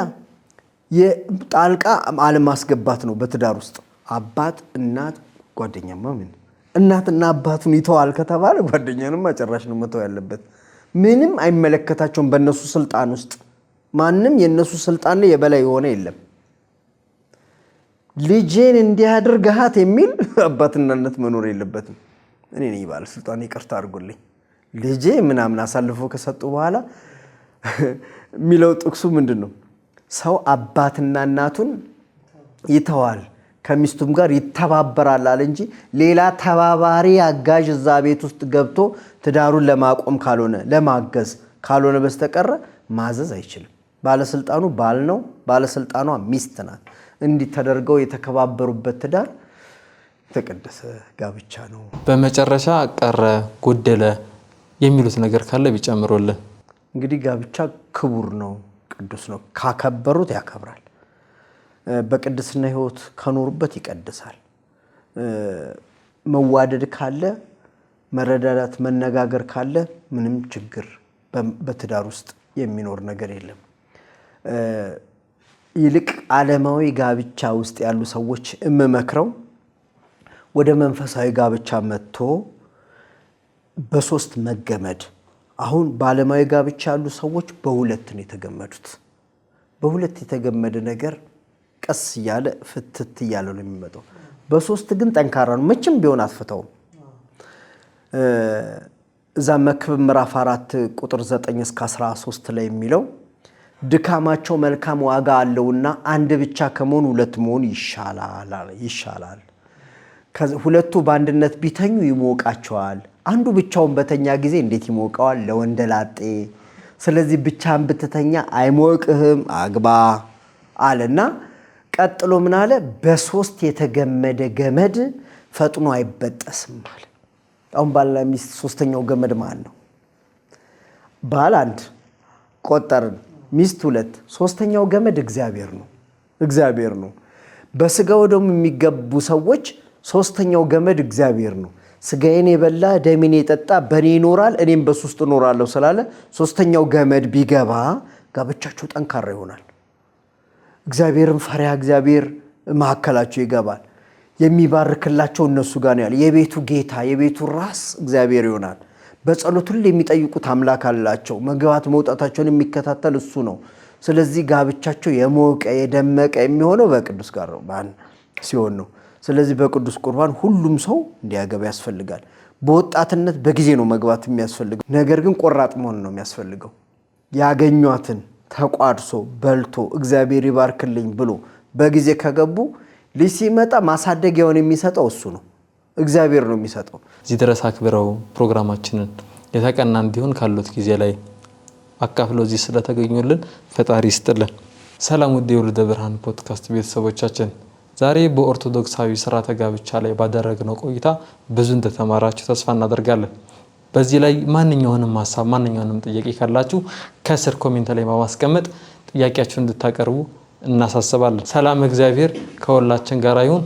የጣልቃ አለማስገባት ነው በትዳር ውስጥ። አባት እናት ጓደኛማ ምን እናትና አባቱን ይተዋል ከተባለ ጓደኛንም ጭራሽ ነው መተው ያለበት። ምንም አይመለከታቸውም በእነሱ ስልጣን ውስጥ። ማንም የእነሱ ስልጣን ላይ የበላይ የሆነ የለም። ልጄን እንዲያደርግሃት የሚል አባትናነት መኖር የለበትም። እኔ ነኝ ባለስልጣን ይቅርታ አድርጉልኝ ልጄ ምናምን አሳልፎ ከሰጡ በኋላ የሚለው ጥቅሱ ምንድን ነው? ሰው አባትና እናቱን ይተዋል ከሚስቱም ጋር ይተባበራል አለ እንጂ ሌላ ተባባሪ አጋዥ እዛ ቤት ውስጥ ገብቶ ትዳሩን ለማቆም ካልሆነ ለማገዝ ካልሆነ በስተቀር ማዘዝ አይችልም። ባለስልጣኑ ባል ነው፣ ባለስልጣኗ ሚስት ናት። እንዲህ ተደርገው የተከባበሩበት ትዳር የተቀደሰ ጋብቻ ነው። በመጨረሻ ቀረ ጎደለ የሚሉት ነገር ካለ ቢጨምሩልን። እንግዲህ ጋብቻ ክቡር ነው፣ ቅዱስ ነው። ካከበሩት ያከብራል። በቅድስና ሕይወት ከኖሩበት ይቀድሳል። መዋደድ ካለ መረዳዳት፣ መነጋገር ካለ ምንም ችግር በትዳር ውስጥ የሚኖር ነገር የለም። ይልቅ ዓለማዊ ጋብቻ ውስጥ ያሉ ሰዎች እምመክረው ወደ መንፈሳዊ ጋብቻ መጥቶ በሶስት መገመድ። አሁን በዓለማዊ ጋብቻ ያሉ ሰዎች በሁለት ነው የተገመዱት። በሁለት የተገመደ ነገር ቀስ እያለ ፍትት እያለ ነው የሚመጣው። በሶስት ግን ጠንካራ ነው፣ መቼም ቢሆን አትፈታውም። እዛ መክብብ ምዕራፍ 4 ቁጥር 9 እስከ 13 ላይ የሚለው ድካማቸው መልካም ዋጋ አለውና አንድ ብቻ ከመሆን ሁለት መሆን ይሻላል። ሁለቱ በአንድነት ቢተኙ ይሞቃቸዋል። አንዱ ብቻውን በተኛ ጊዜ እንዴት ይሞቀዋል? ለወንደላጤ። ስለዚህ ብቻን ብትተኛ አይሞቅህም፣ አግባ አለና ቀጥሎ ምን አለ? በሶስት የተገመደ ገመድ ፈጥኖ አይበጠስም አለ። አሁን ባልና ሚስት ሶስተኛው ገመድ ማን ነው? ባል አንድ ቆጠርን፣ ሚስት ሁለት። ሶስተኛው ገመድ እግዚአብሔር ነው። በስጋው ደግሞ የሚገቡ ሰዎች ሶስተኛው ገመድ እግዚአብሔር ነው። ስጋዬን የበላ ደሜን የጠጣ በእኔ ይኖራል እኔም በሱ ውስጥ እኖራለሁ ስላለ ሶስተኛው ገመድ ቢገባ ጋብቻቸው ጠንካራ ይሆናል። እግዚአብሔርን ፈሪሃ እግዚአብሔር መካከላቸው ይገባል። የሚባርክላቸው እነሱ ጋር ነው ያለ። የቤቱ ጌታ የቤቱ ራስ እግዚአብሔር ይሆናል። በጸሎት ሁሉ የሚጠይቁት አምላክ አላቸው። መግባት መውጣታቸውን የሚከታተል እሱ ነው። ስለዚህ ጋብቻቸው የሞቀ የደመቀ የሚሆነው በቅዱስ ጋር ነው ሲሆን ነው። ስለዚህ በቅዱስ ቁርባን ሁሉም ሰው እንዲያገባ ያስፈልጋል። በወጣትነት በጊዜ ነው መግባት የሚያስፈልገው። ነገር ግን ቆራጥ መሆን ነው የሚያስፈልገው። ያገኟትን ተቋድሶ በልቶ እግዚአብሔር ይባርክልኝ ብሎ በጊዜ ከገቡ ልጅ ሲመጣ ማሳደጊያውን የሚሰጠው እሱ ነው፣ እግዚአብሔር ነው የሚሰጠው። እዚህ ድረስ አክብረው ፕሮግራማችንን የተቀና እንዲሆን ካሉት ጊዜ ላይ አካፍለው እዚህ ስለተገኙልን ፈጣሪ ይስጥልን። ሰላም ውድ የወልደ ብርሃን ፖድካስት ቤተሰቦቻችን፣ ዛሬ በኦርቶዶክሳዊ ስርዓተ ጋብቻ ላይ ባደረግነው ቆይታ ብዙ እንደተማራችሁ ተስፋ እናደርጋለን። በዚህ ላይ ማንኛውንም ሀሳብ ማንኛውንም ጥያቄ ካላችሁ ከስር ኮሜንት ላይ በማስቀመጥ ጥያቄያችሁን እንድታቀርቡ እናሳስባለን። ሰላም እግዚአብሔር ከሁላችን ጋር ይሁን።